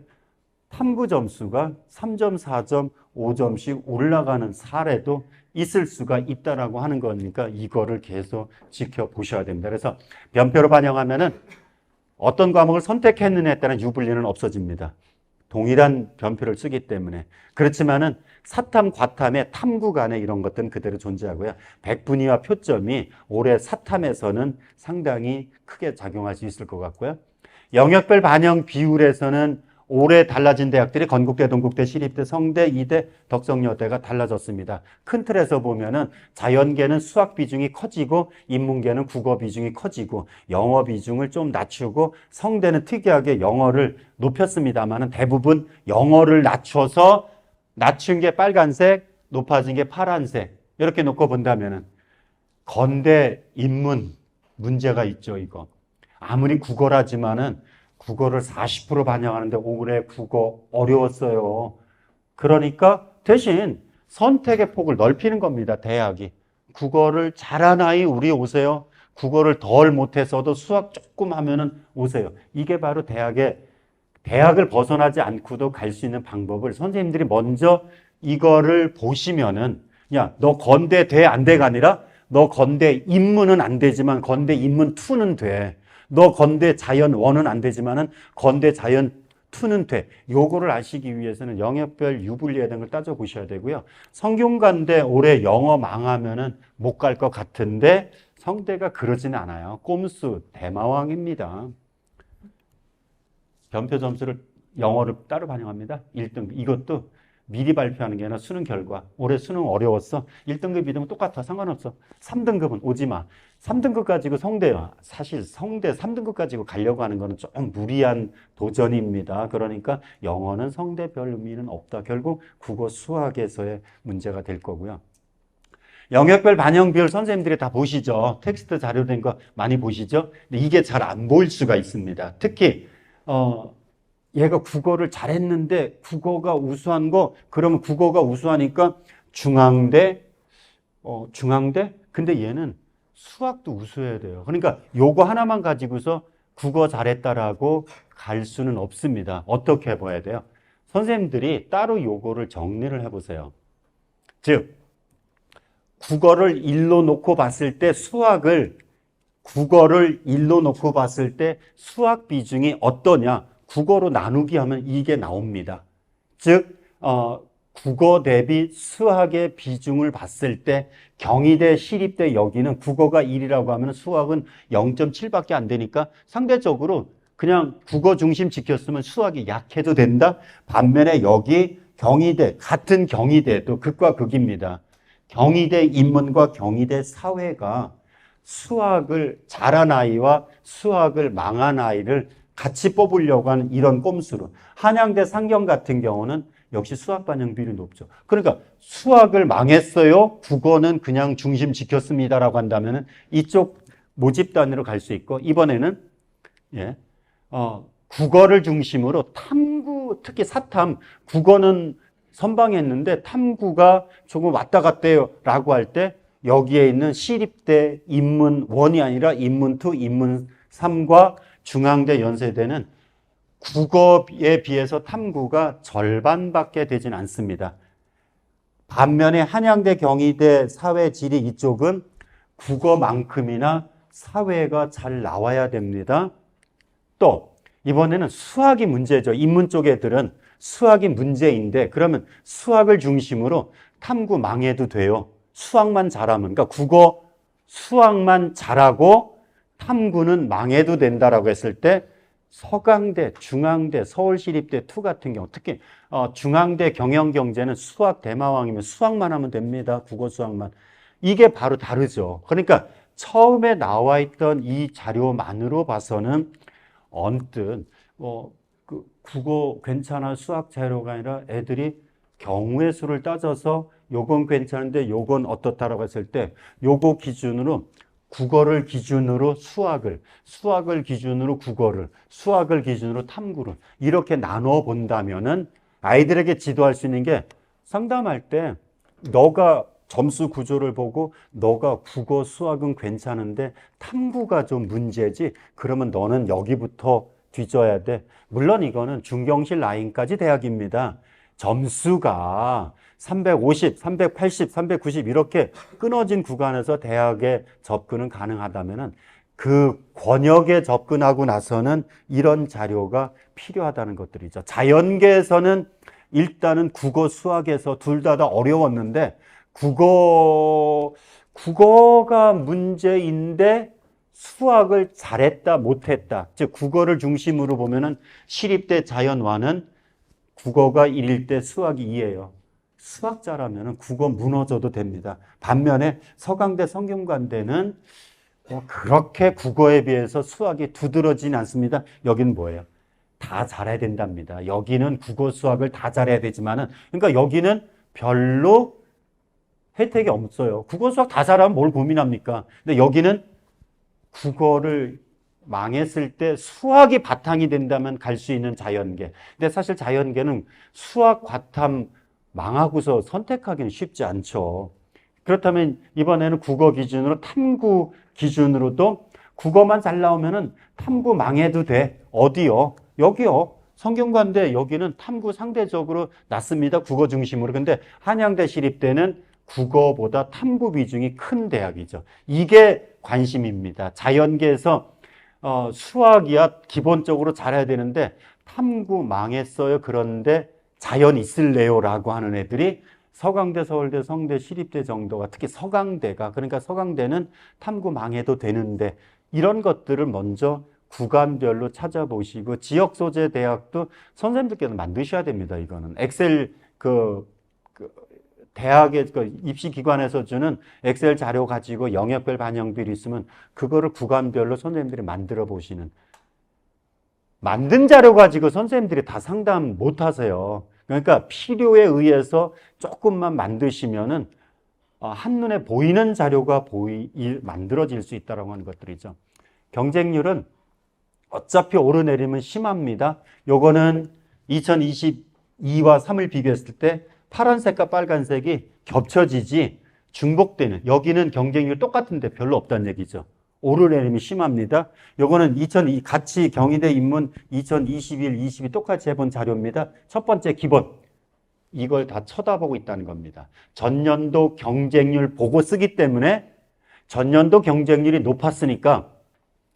탐구 점수가 3점, 4점, 5점씩 올라가는 사례도 있을 수가 있다라고 하는 거니까 이거를 계속 지켜보셔야 됩니다. 그래서 변표로 반영하면은 어떤 과목을 선택했느냐에 따른 유불리는 없어집니다. 동일한 변표를 쓰기 때문에. 그렇지만은 사탐, 과탐의 탐구 간의 이런 것들은 그대로 존재하고요. 100분위와 표점이 올해 사탐에서는 상당히 크게 작용할 수 있을 것 같고요. 영역별 반영 비율에서는 올해 달라진 대학들이 건국대, 동국대, 시립대, 성대, 이대, 덕성여대가 달라졌습니다. 큰 틀에서 보면은 자연계는 수학 비중이 커지고 인문계는 국어 비중이 커지고 영어 비중을 좀 낮추고 성대는 특이하게 영어를 높였습니다만은 대부분 영어를 낮춘 게 빨간색, 높아진 게 파란색 이렇게 놓고 본다면은 건대 인문 문제가 있죠, 이거. 아무리 국어라지만은 국어를 40% 반영하는데 올해 국어 어려웠어요. 그러니까 대신 선택의 폭을 넓히는 겁니다. 대학이. 국어를 잘하는 아이 우리 오세요. 국어를 덜 못해서도 수학 조금 하면은 오세요. 이게 바로 대학을 벗어나지 않고도 갈 수 있는 방법을 선생님들이 먼저 이거를 보시면은, 야, 너 건대 돼, 안 돼가 아니라 너 건대 인문은 안 되지만 건대 인문 2는 돼. 너 건대 자연 1은 안 되지만은 건대 자연 2는 돼. 요거를 아시기 위해서는 영역별 유불리에 대한 걸 따져보셔야 되고요. 성균관대 올해 영어 망하면은 못 갈 것 같은데 성대가 그러지는 않아요. 꼼수 대마왕입니다. 변표 점수를 영어를 따로 반영합니다. 1등급. 이것도 미리 발표하는 게 아니라 수능 결과. 올해 수능 어려웠어. 1등급, 2등급 똑같아. 상관없어. 3등급은 오지 마. 3등급 가지고 사실 성대 3등급 가지고 가려고 하는 거는 좀 무리한 도전입니다. 그러니까 영어는 성대별 의미는 없다. 결국 국어 수학에서의 문제가 될 거고요. 영역별 반영 비율 선생님들이 다 보시죠. 텍스트 자료된 거 많이 보시죠. 근데 이게 잘 안 보일 수가 있습니다. 특히 얘가 국어를 잘했는데 국어가 우수한 거, 그러면 국어가 우수하니까 중앙대. 근데 얘는 수학도 우수해야 돼요. 그러니까 요거 하나만 가지고서 국어 잘했다라고 갈 수는 없습니다. 어떻게 해봐야 돼요? 선생님들이 따로 요거를 정리를 해보세요. 즉 국어를 일로 놓고 봤을 때 국어를 일로 놓고 봤을 때 수학 비중이 어떠냐? 국어로 나누기 하면 이게 나옵니다. 즉 국어 대비 수학의 비중을 봤을 때 경희대, 시립대 여기는 국어가 1이라고 하면 수학은 0.7밖에 안 되니까 상대적으로 그냥 국어 중심 지켰으면 수학이 약해도 된다. 반면에 여기 경희대, 같은 경희대도 극과 극입니다. 경희대 인문과 경희대 사회가 수학을 잘한 아이와 수학을 망한 아이를 같이 뽑으려고 하는 이런 꼼수로. 한양대 상경 같은 경우는 역시 수학 반영 비율이 높죠. 그러니까 수학을 망했어요. 국어는 그냥 중심 지켰습니다라고 한다면은 이쪽 모집 단위로 갈 수 있고, 이번에는 국어를 중심으로 탐구, 특히 사탐, 국어는 선방했는데 탐구가 조금 왔다 갔대요라고 할 때 여기에 있는 시립대 인문 1이 아니라 인문 2, 인문 3과 중앙대, 연세대는 국어에 비해서 탐구가 절반밖에 되진 않습니다. 반면에 한양대, 경희대, 사회지리 이쪽은 국어만큼이나 사회가 잘 나와야 됩니다. 또 이번에는 수학이 문제죠. 인문 쪽 애들은 수학이 문제인데, 그러면 수학을 중심으로 탐구 망해도 돼요. 수학만 잘하면. 그러니까 국어 수학만 잘하고 탐구는 망해도 된다라고 했을 때 서강대, 중앙대, 서울시립대 2 같은 경우, 특히 중앙대 경영경제는 수학 대마왕이면 수학만 하면 됩니다. 국어 수학만. 이게 바로 다르죠. 그러니까 처음에 나와 있던 이 자료만으로 봐서는 언뜻 국어 괜찮아 수학 자료가 아니라 애들이 경우의 수를 따져서 요건 괜찮은데 요건 어떻다라고 했을 때 요거 기준으로 국어를 기준으로 수학을 기준으로 국어를, 수학을 기준으로 탐구를 이렇게 나눠 본다면은 아이들에게 지도할 수 있는 게, 상담할 때 너가 점수 구조를 보고 너가 국어 수학은 괜찮은데 탐구가 좀 문제지, 그러면 너는 여기부터 뒤져야 돼. 물론 이거는 중경실 라인까지 대학입니다. 점수가 350, 380, 390 이렇게 끊어진 구간에서 대학에 접근은 가능하다면은 그 권역에 접근하고 나서는 이런 자료가 필요하다는 것들이죠. 자연계에서는 일단은 국어, 수학에서 둘 다 어려웠는데 국어가 문제인데 수학을 잘했다, 못했다. 즉 국어를 중심으로 보면은 시립대 자연화는 국어가 1일 때 수학이 2예요. 수학 잘하면 국어 무너져도 됩니다. 반면에 서강대, 성균관대는 그렇게 국어에 비해서 수학이 두드러지진 않습니다. 여기는 뭐예요? 다 잘해야 된답니다. 여기는 국어, 수학을 다 잘해야 되지만은, 그러니까 여기는 별로 혜택이 없어요. 국어, 수학 다 잘하면 뭘 고민합니까? 근데 여기는 국어를 망했을 때 수학이 바탕이 된다면 갈 수 있는 자연계. 근데 사실 자연계는 수학 과탐 망하고서 선택하기는 쉽지 않죠. 그렇다면 이번에는 국어 기준으로 탐구 기준으로도 국어만 잘 나오면은 탐구 망해도 돼. 어디요? 여기요. 성균관대 여기는 탐구 상대적으로 낮습니다. 국어 중심으로. 근데 한양대 시립대는 국어보다 탐구 비중이 큰 대학이죠. 이게 관심입니다. 자연계에서 수학이야 기본적으로 잘해야 되는데 탐구 망했어요. 그런데 자연 있을래요? 라고 하는 애들이 서강대, 서울대, 성대, 시립대 정도가, 특히 서강대가, 그러니까 서강대는 탐구 망해도 되는데 이런 것들을 먼저 구간별로 찾아보시고, 지역 소재 대학도 선생님들께서 만드셔야 됩니다. 이거는 엑셀 대학의 입시 기관에서 주는 엑셀 자료 가지고 영역별 반영들이 있으면 그거를 구간별로 선생님들이 만들어 보시는, 만든 자료 가지고 선생님들이 다 상담 못 하세요. 그러니까 필요에 의해서 조금만 만드시면은 한눈에 보이는 자료가 만들어질 수 있다라고 하는 것들이죠. 경쟁률은 어차피 오르내림은 심합니다. 요거는 2022와 3을 비교했을 때 파란색과 빨간색이 겹쳐지지 중복되는, 여기는 경쟁률 똑같은데 별로 없다는 얘기죠. 오르내림이 심합니다. 요거는 같이 경희대 인문 2021, 22 똑같이 해본 자료입니다. 첫 번째 기본, 이걸 다 쳐다보고 있다는 겁니다. 전년도 경쟁률 보고 쓰기 때문에 전년도 경쟁률이 높았으니까,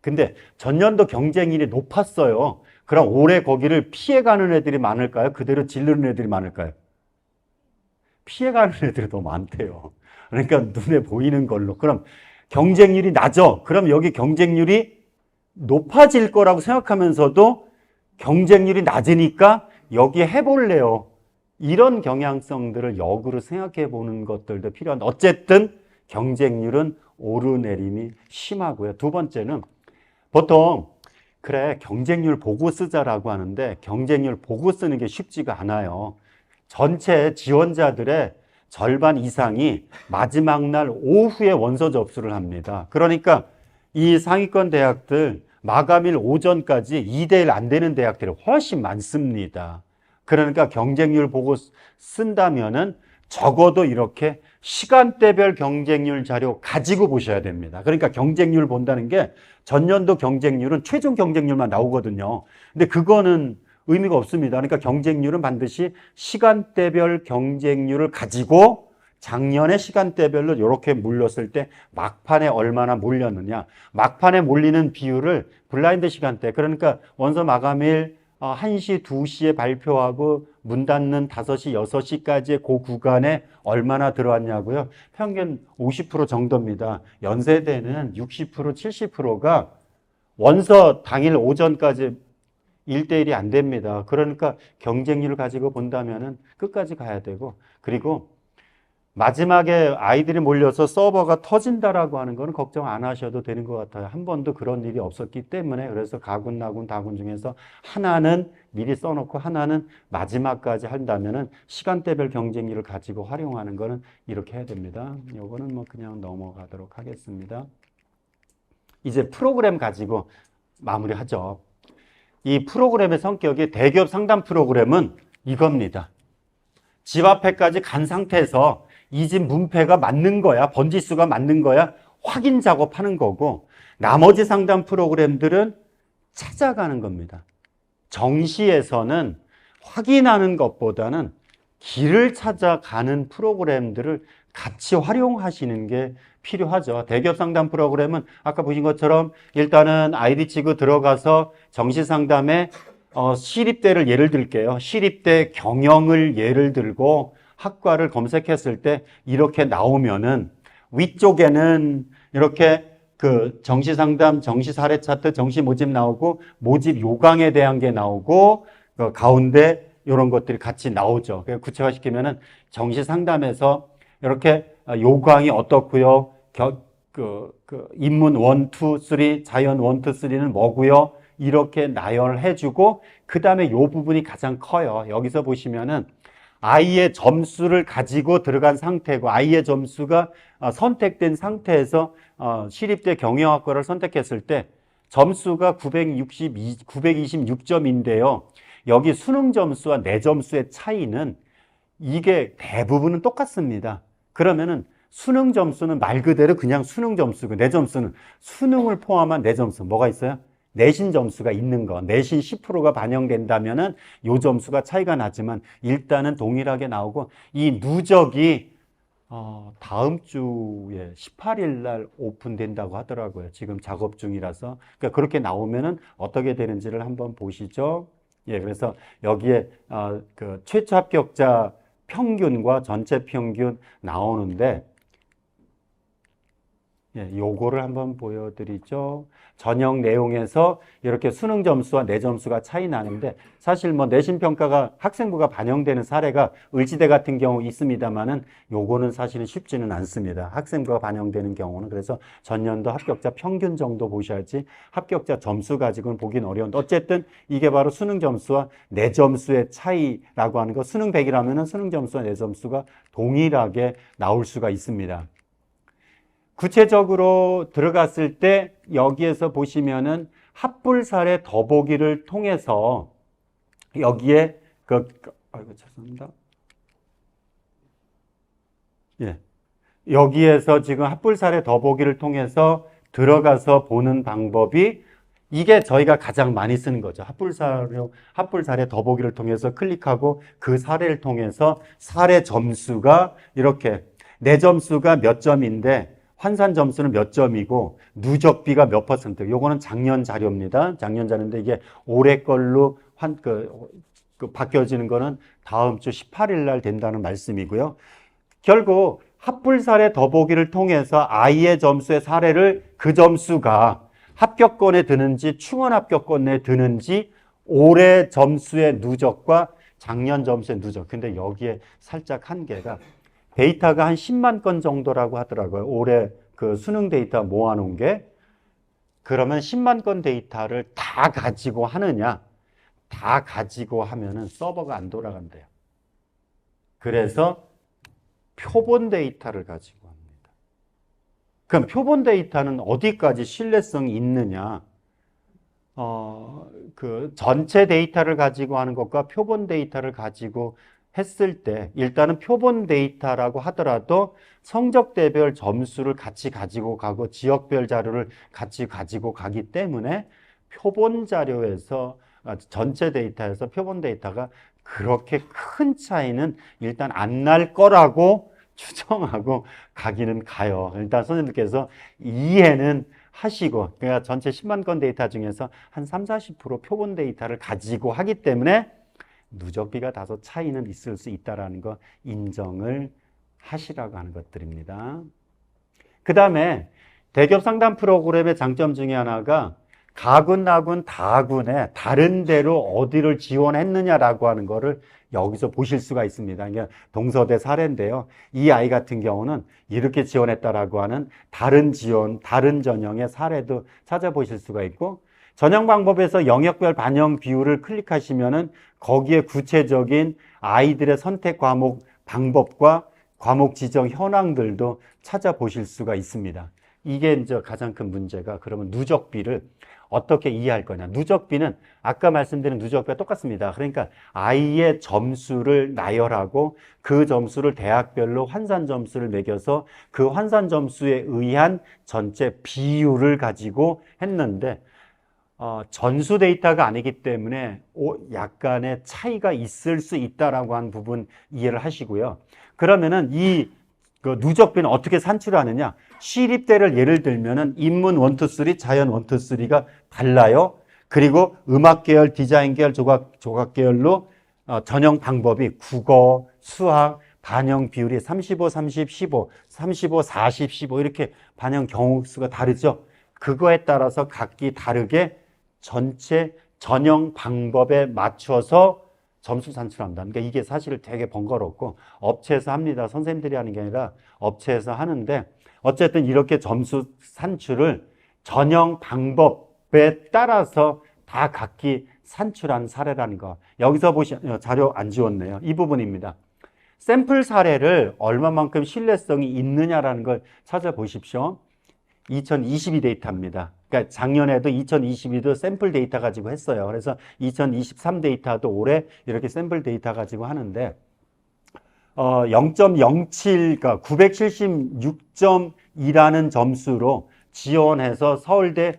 근데 전년도 경쟁률이 높았어요. 그럼 올해 거기를 피해가는 애들이 많을까요? 그대로 질르는 애들이 많을까요? 피해가는 애들이 더 많대요. 그러니까 눈에 보이는 걸로. 그럼 경쟁률이 낮아. 그럼 여기 경쟁률이 높아질 거라고 생각하면서도 경쟁률이 낮으니까 여기 해볼래요. 이런 경향성들을 역으로 생각해 보는 것들도 필요한데, 어쨌든 경쟁률은 오르내림이 심하고요. 두 번째는 보통 그래 경쟁률 보고 쓰자라고 하는데 경쟁률 보고 쓰는 게 쉽지가 않아요. 전체 지원자들의 절반 이상이 마지막 날 오후에 원서 접수를 합니다. 그러니까 이 상위권 대학들 마감일 오전까지 2대1 안 되는 대학들이 훨씬 많습니다. 그러니까 경쟁률 보고 쓴다면은 적어도 이렇게 시간대별 경쟁률 자료 가지고 보셔야 됩니다. 그러니까 경쟁률 본다는 게 전년도 경쟁률은 최종 경쟁률만 나오거든요. 근데 그거는 의미가 없습니다. 그러니까 경쟁률은 반드시 시간대별 경쟁률을 가지고 작년에 시간대별로 이렇게 몰렸을 때 막판에 얼마나 몰렸느냐. 막판에 몰리는 비율을 블라인드 시간대, 그러니까 원서 마감일 1시, 2시에 발표하고 문 닫는 5시, 6시까지의 그 구간에 얼마나 들어왔냐고요. 평균 50% 정도입니다. 연세대는 60%, 70%가 원서 당일 오전까지 1대1이 안 됩니다. 그러니까 경쟁률을 가지고 본다면은 끝까지 가야 되고, 그리고 마지막에 아이들이 몰려서 서버가 터진다라고 하는 거는 걱정 안 하셔도 되는 것 같아요. 한 번도 그런 일이 없었기 때문에. 그래서 가군, 나군, 다군 중에서 하나는 미리 써놓고 하나는 마지막까지 한다면은 시간대별 경쟁률을 가지고 활용하는 거는 이렇게 해야 됩니다. 요거는 뭐 그냥 넘어가도록 하겠습니다. 이제 프로그램 가지고 마무리하죠. 이 프로그램의 성격이, 대기업 상담 프로그램은 이겁니다. 집 앞에까지 간 상태에서 이 집 문패가 맞는 거야, 번지수가 맞는 거야, 확인 작업하는 거고, 나머지 상담 프로그램들은 찾아가는 겁니다. 정시에서는 확인하는 것보다는 길을 찾아가는 프로그램들을 같이 활용하시는 게 필요하죠. 대기업 상담 프로그램은 아까 보신 것처럼 일단은 아이디 치고 들어가서 정시 상담에 시립대를 예를 들게요. 시립대 경영을 예를 들고 학과를 검색했을 때 이렇게 나오면은 위쪽에는 이렇게 그 정시 상담, 정시 사례 차트, 정시 모집 나오고 모집 요강에 대한 게 나오고 그 가운데 이런 것들이 같이 나오죠. 구체화시키면은 정시 상담에서 이렇게 요강이 어떻고요? 인문 1, 2, 3, 자연 1, 2, 3는 뭐고요? 이렇게 나열해주고, 그 다음에 요 부분이 가장 커요. 여기서 보시면은 아이의 점수를 가지고 들어간 상태고, 아이의 점수가 선택된 상태에서 시립대 경영학과를 선택했을 때 점수가 926점인데요. 여기 수능 점수와 내 점수의 차이는 이게 대부분은 똑같습니다. 그러면은 수능 점수는 말 그대로 그냥 수능 점수고 내 점수는 수능을 포함한 내 점수 뭐가 있어요? 내신 점수가 있는 거. 내신 10%가 반영된다면은 요 점수가 차이가 나지만 일단은 동일하게 나오고 이 누적이 다음 주에 18일 날 오픈된다고 하더라고요. 지금 작업 중이라서. 그러니까 그렇게 나오면은 어떻게 되는지를 한번 보시죠. 예, 그래서 여기에 그 최초 합격자 평균과 전체 평균 나오는데 예, 요거를 한번 보여드리죠. 전형 내용에서 이렇게 수능 점수와 내 점수가 차이 나는데 사실 뭐 내신 평가가 학생부가 반영되는 사례가 의지대 같은 경우 있습니다만은 요거는 사실은 쉽지는 않습니다. 학생부가 반영되는 경우는 그래서 전년도 합격자 평균 정도 보셔야지 합격자 점수 가지고는 보긴 어려운데 어쨌든 이게 바로 수능 점수와 내 점수의 차이라고 하는 거 수능 100이라면은 수능 점수와 내 점수가 동일하게 나올 수가 있습니다. 구체적으로 들어갔을 때 여기에서 보시면은 합불사례 더보기를 통해서 여기에 아이고 죄송합니다. 예. 여기에서 지금 합불사례 더보기를 통해서 들어가서 보는 방법이 이게 저희가 가장 많이 쓰는 거죠. 합불사례 더보기를 통해서 클릭하고 그 사례를 통해서 사례 점수가 이렇게 내 점수가 몇 점인데 환산 점수는 몇 점이고 누적비가 몇 퍼센트. 요거는 작년 자료입니다. 작년 자료인데 이게 올해 걸로 바뀌어지는 거는 다음 주 18일 날 된다는 말씀이고요. 결국 합불사례 더보기를 통해서 아이의 점수의 사례를 그 점수가 합격권에 드는지 충원 합격권에 드는지 올해 점수의 누적과 작년 점수의 누적. 근데 여기에 살짝 한계가 데이터가 한 10만 건 정도라고 하더라고요. 올해 그 수능 데이터 모아놓은 게. 그러면 10만 건 데이터를 다 가지고 하느냐? 다 가지고 하면은 서버가 안 돌아간대요. 그래서 표본 데이터를 가지고 합니다. 그럼 표본 데이터는 어디까지 신뢰성이 있느냐? 그 전체 데이터를 가지고 하는 것과 표본 데이터를 가지고 했을 때 일단은 표본 데이터라고 하더라도 성적대별 점수를 같이 가지고 가고 지역별 자료를 같이 가지고 가기 때문에 표본 자료에서 전체 데이터에서 표본 데이터가 그렇게 큰 차이는 일단 안 날 거라고 추정하고 가기는 가요. 일단 선생님께서 이해는 하시고 그러니까 전체 10만 건 데이터 중에서 한 30-40% 표본 데이터를 가지고 하기 때문에 누적비가 다소 차이는 있을 수 있다는 거 인정을 하시라고 하는 것들입니다. 그 다음에 대기업 상담 프로그램의 장점 중에 하나가 가군, 나군, 다군에 다른 데로 어디를 지원했느냐라고 하는 거를 여기서 보실 수가 있습니다. 그러니까 동서대 사례인데요. 이 아이 같은 경우는 이렇게 지원했다라고 하는 다른 지원, 다른 전형의 사례도 찾아보실 수가 있고 전형 방법에서 영역별 반영 비율을 클릭하시면은 거기에 구체적인 아이들의 선택 과목 방법과 과목 지정 현황들도 찾아보실 수가 있습니다. 이게 이제 가장 큰 문제가 그러면 누적비를 어떻게 이해할 거냐. 누적비는 아까 말씀드린 누적비가 똑같습니다. 그러니까 아이의 점수를 나열하고 그 점수를 대학별로 환산 점수를 매겨서 그 환산 점수에 의한 전체 비율을 가지고 했는데 전수 데이터가 아니기 때문에 약간의 차이가 있을 수 있다라고 한 부분 이해를 하시고요. 그러면은 그 누적비는 어떻게 산출하느냐? 시립대를 예를 들면은 인문 1, 2, 3, 자연 1, 2, 3가 달라요. 그리고 음악 계열, 디자인 계열, 조각 계열로 전형 방법이 국어, 수학, 반영 비율이 35, 30, 15, 35, 40, 15 이렇게 반영 경우 수가 다르죠. 그거에 따라서 각기 다르게 전체 전형 방법에 맞춰서 점수 산출합니다. 그러니까 이게 사실 되게 번거롭고 업체에서 합니다. 선생님들이 하는 게 아니라 업체에서 하는데 어쨌든 이렇게 점수 산출을 전형 방법에 따라서 다 각기 산출한 사례라는 거. 여기서 보시면 자료 안 지웠네요. 이 부분입니다. 샘플 사례를 얼마만큼 신뢰성이 있느냐라는 걸 찾아보십시오. 2022 데이터입니다. 그러니까 작년에도 2022도 샘플 데이터 가지고 했어요. 그래서 2023 데이터도 올해 이렇게 샘플 데이터 가지고 하는데 0.07, 그러니까 976점이라는 점수로 지원해서 서울대,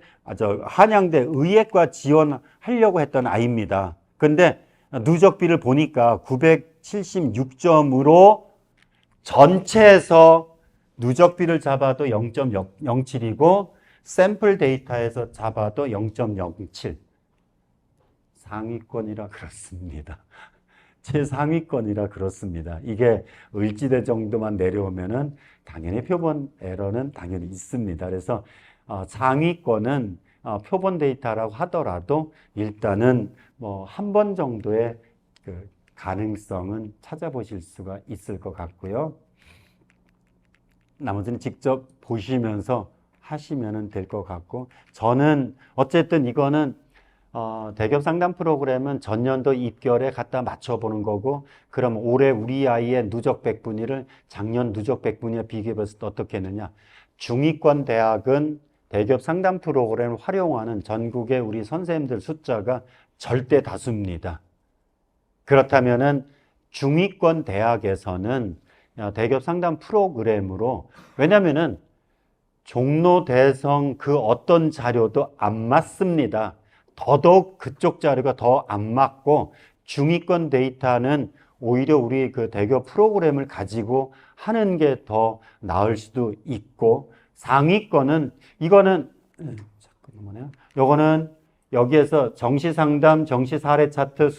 한양대 의예과 지원하려고 했던 아이입니다. 근데 누적비를 보니까 976점으로 전체에서 누적비를 잡아도 0.07이고 샘플 데이터에서 잡아도 0.07. 상위권이라 그렇습니다. 최상위권이라 그렇습니다. 이게 을지대 정도만 내려오면은 당연히 표본 에러는 당연히 있습니다. 그래서 상위권은 표본 데이터라고 하더라도 일단은 뭐 한 번 정도의 그 가능성은 찾아보실 수가 있을 것 같고요. 나머지는 직접 보시면서 하시면 될 것 같고, 저는 어쨌든 이거는 대기업 상담 프로그램은 전년도 입결에 갖다 맞춰보는 거고, 그럼 올해 우리 아이의 누적 백분위를 작년 누적 백분위와 비교해봤을 때 어떻게 했느냐. 중위권 대학은 대기업 상담 프로그램을 활용하는 전국의 우리 선생님들 숫자가 절대 다수입니다. 그렇다면은 중위권 대학에서는 대기업 상담 프로그램으로, 왜냐면은 종로 대성 그 어떤 자료도 안 맞습니다. 더더욱 그쪽 자료가 더 안 맞고, 중위권 데이터는 오히려 우리 그 대기업 프로그램을 가지고 하는 게 더 나을 수도 있고, 상위권은 이거는 잠깐만요. 요거는 여기에서 정시 상담, 정시 사례 차트,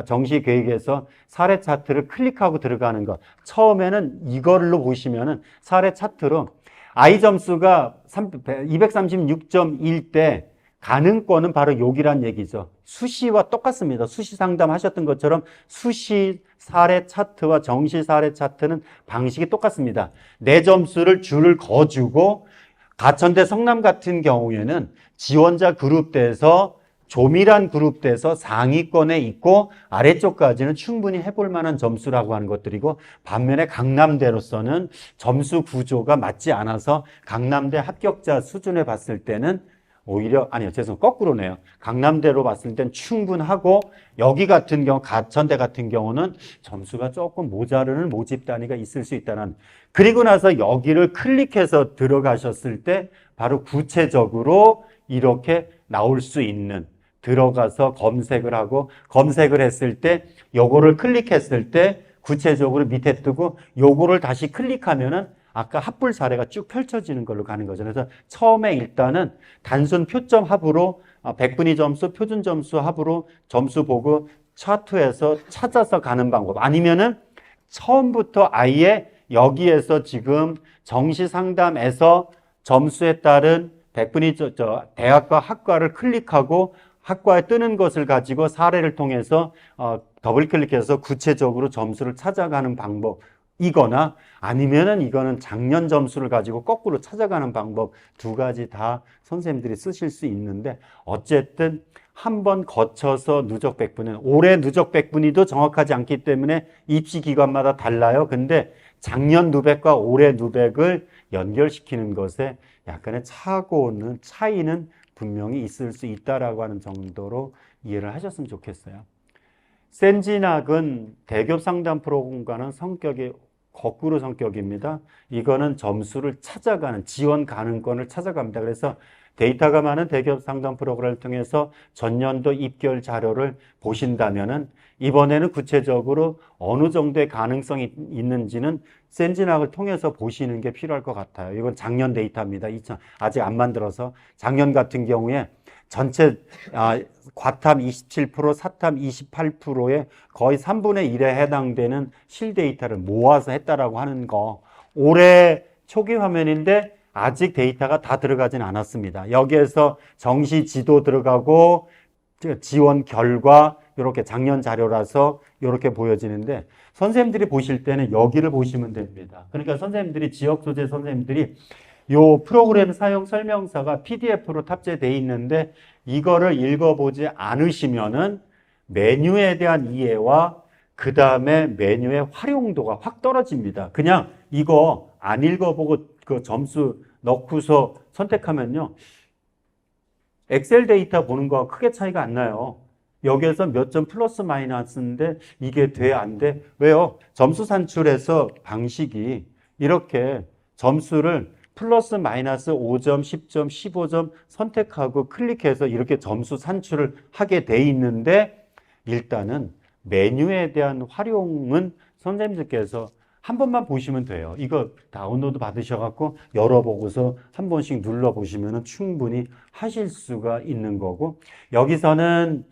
정시 계획에서 사례 차트를 클릭하고 들어가는 것. 처음에는 이걸로 보시면은 사례 차트로 I 점수가 236.1 때 가능권은 바로 여기란 얘기죠. 수시와 똑같습니다. 수시 상담 하셨던 것처럼 수시 사례 차트와 정시 사례 차트는 방식이 똑같습니다. 내 점수를 줄을 거주고, 가천대 성남 같은 경우에는 지원자 그룹대에서 조밀한 그룹대에서 상위권에 있고 아래쪽까지는 충분히 해볼 만한 점수라고 하는 것들이고, 반면에 강남대로서는 점수 구조가 맞지 않아서 강남대 합격자 수준에 봤을 때는 오히려, 아니요, 거꾸로네요. 강남대로 봤을 땐 충분하고, 여기 같은 경우, 가천대 같은 경우는 점수가 조금 모자르는 모집 단위가 있을 수 있다는. 그리고 나서 여기를 클릭해서 들어가셨을 때 바로 구체적으로 이렇게 나올 수 있는, 들어가서 검색을 하고, 검색을 했을 때 요거를 클릭했을 때 구체적으로 밑에 뜨고, 요거를 다시 클릭하면은 아까 합불 사례가 쭉 펼쳐지는 걸로 가는 거죠. 그래서 처음에 일단은 단순 표점 합으로, 백분위 점수, 표준 점수 합으로 점수 보고 차트에서 찾아서 가는 방법, 아니면은 처음부터 아예 여기에서 지금 정시 상담에서 점수에 따른 백분위 대학과 학과를 클릭하고 학과에 뜨는 것을 가지고 사례를 통해서 더블 클릭해서 구체적으로 점수를 찾아가는 방법, 이거나 아니면은 이거는 작년 점수를 가지고 거꾸로 찾아가는 방법, 두 가지 다 선생님들이 쓰실 수 있는데, 어쨌든 한번 거쳐서 누적 백분위는, 올해 누적 백분위도 정확하지 않기 때문에 입시 기관마다 달라요. 근데 작년 누백과 올해 누백을 연결시키는 것에 약간의 차이는 분명히 있을 수 있다라고 하는 정도로 이해를 하셨으면 좋겠어요. 센진학은 대기업 상담 프로그램과는 성격이 거꾸로 성격입니다. 이거는 점수를 찾아가는, 지원 가능권을 찾아갑니다. 그래서 데이터가 많은 대기업 상담 프로그램을 통해서 전년도 입결 자료를 보신다면은 이번에는 구체적으로 어느 정도의 가능성이 있는지는 센진학을 통해서 보시는 게 필요할 것 같아요. 이건 작년 데이터입니다. 아직 안 만들어서. 작년 같은 경우에 전체 과탐 27%, 사탐 28%의 거의 3분의 1에 해당되는 실 데이터를 모아서 했다라고 하는 거. 올해 초기 화면인데 아직 데이터가 다 들어가진 않았습니다. 여기에서 정시 지도 들어가고 지원 결과, 이렇게 작년 자료라서 이렇게 보여지는데, 선생님들이 보실 때는 여기를 보시면 됩니다. 그러니까 선생님들이, 지역 소재 선생님들이 요 프로그램 사용 설명서가 PDF로 탑재되어 있는데 이거를 읽어보지 않으시면은 메뉴에 대한 이해와 그 다음에 메뉴의 활용도가 확 떨어집니다. 그냥 이거 안 읽어보고 그 점수 넣고서 선택하면요, 엑셀 데이터 보는 거와 크게 차이가 안 나요. 여기에서 몇 점 플러스 마이너스인데 이게 돼, 안 돼? 왜요? 점수 산출해서 방식이 이렇게 점수를 플러스 마이너스 5점, 10점, 15점 선택하고 클릭해서 이렇게 점수 산출을 하게 돼 있는데 일단은 메뉴에 대한 활용은 선생님들께서 한 번만 보시면 돼요. 이거 다운로드 받으셔갖고 열어보고서 한 번씩 눌러보시면 충분히 하실 수가 있는 거고 여기서는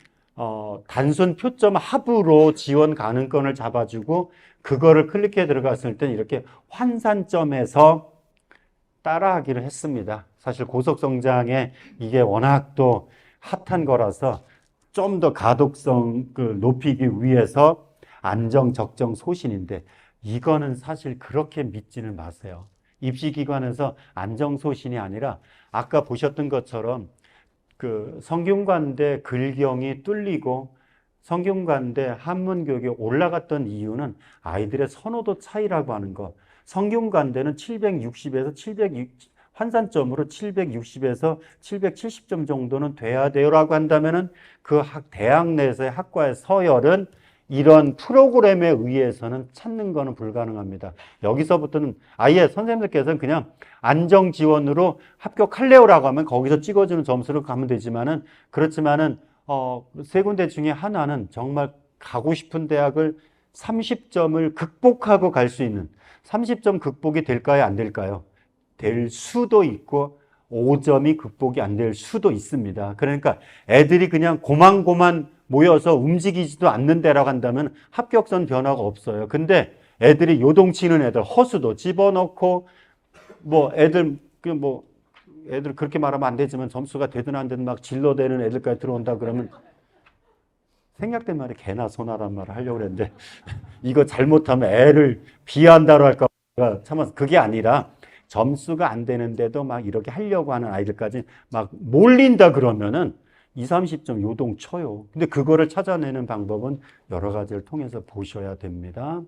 단순 표점 합으로 지원 가능권을 잡아주고 그거를 클릭해 들어갔을 때 이렇게 환산점에서 따라하기를 했습니다. 사실 고속성장에 이게 워낙 또 핫한 거라서 좀 더 가독성 높이기 위해서 안정, 적정, 소신인데 이거는 사실 그렇게 믿지는 마세요. 입시기관에서 안정, 소신이 아니라 아까 보셨던 것처럼 그 성균관대 글경이 뚫리고 성균관대 한문교육이 올라갔던 이유는 아이들의 선호도 차이라고 하는 것. 성균관대는 760에서 760 환산점으로 760에서 770점 정도는 돼야 돼요라고 한다면은 그 대학 내에서의 학과의 서열은 이런 프로그램에 의해서는 찾는 거는 불가능합니다. 여기서부터는 아예 선생님들께서는 그냥 안정 지원으로 합격할래요라고 하면 거기서 찍어주는 점수를 가면 되지만은 그렇지만은 세 군데 중에 하나는 정말 가고 싶은 대학을 30점을 극복하고 갈 수 있는 30점 극복이 될까요? 안 될까요? 될 수도 있고 5점이 극복이 안 될 수도 있습니다. 그러니까 애들이 그냥 고만고만 모여서 움직이지도 않는데라고 한다면 합격선 변화가 없어요. 근데 애들이 요동치는 애들 허수도 집어넣고 애들 그렇게 말하면 안 되지만 점수가 되든 안 되든 막 질러대는 애들까지 들어온다 그러면 생략된 말이 개나 소나란 말을 하려고 그랬는데 이거 잘못하면 애를 비하한다고 할까 참아. 그게 아니라 점수가 안 되는데도 막 이렇게 하려고 하는 아이들까지 막 몰린다 그러면은 20, 30점 요동 쳐요. 근데 그거를 찾아내는 방법은 여러 가지를 통해서 보셔야 됩니다.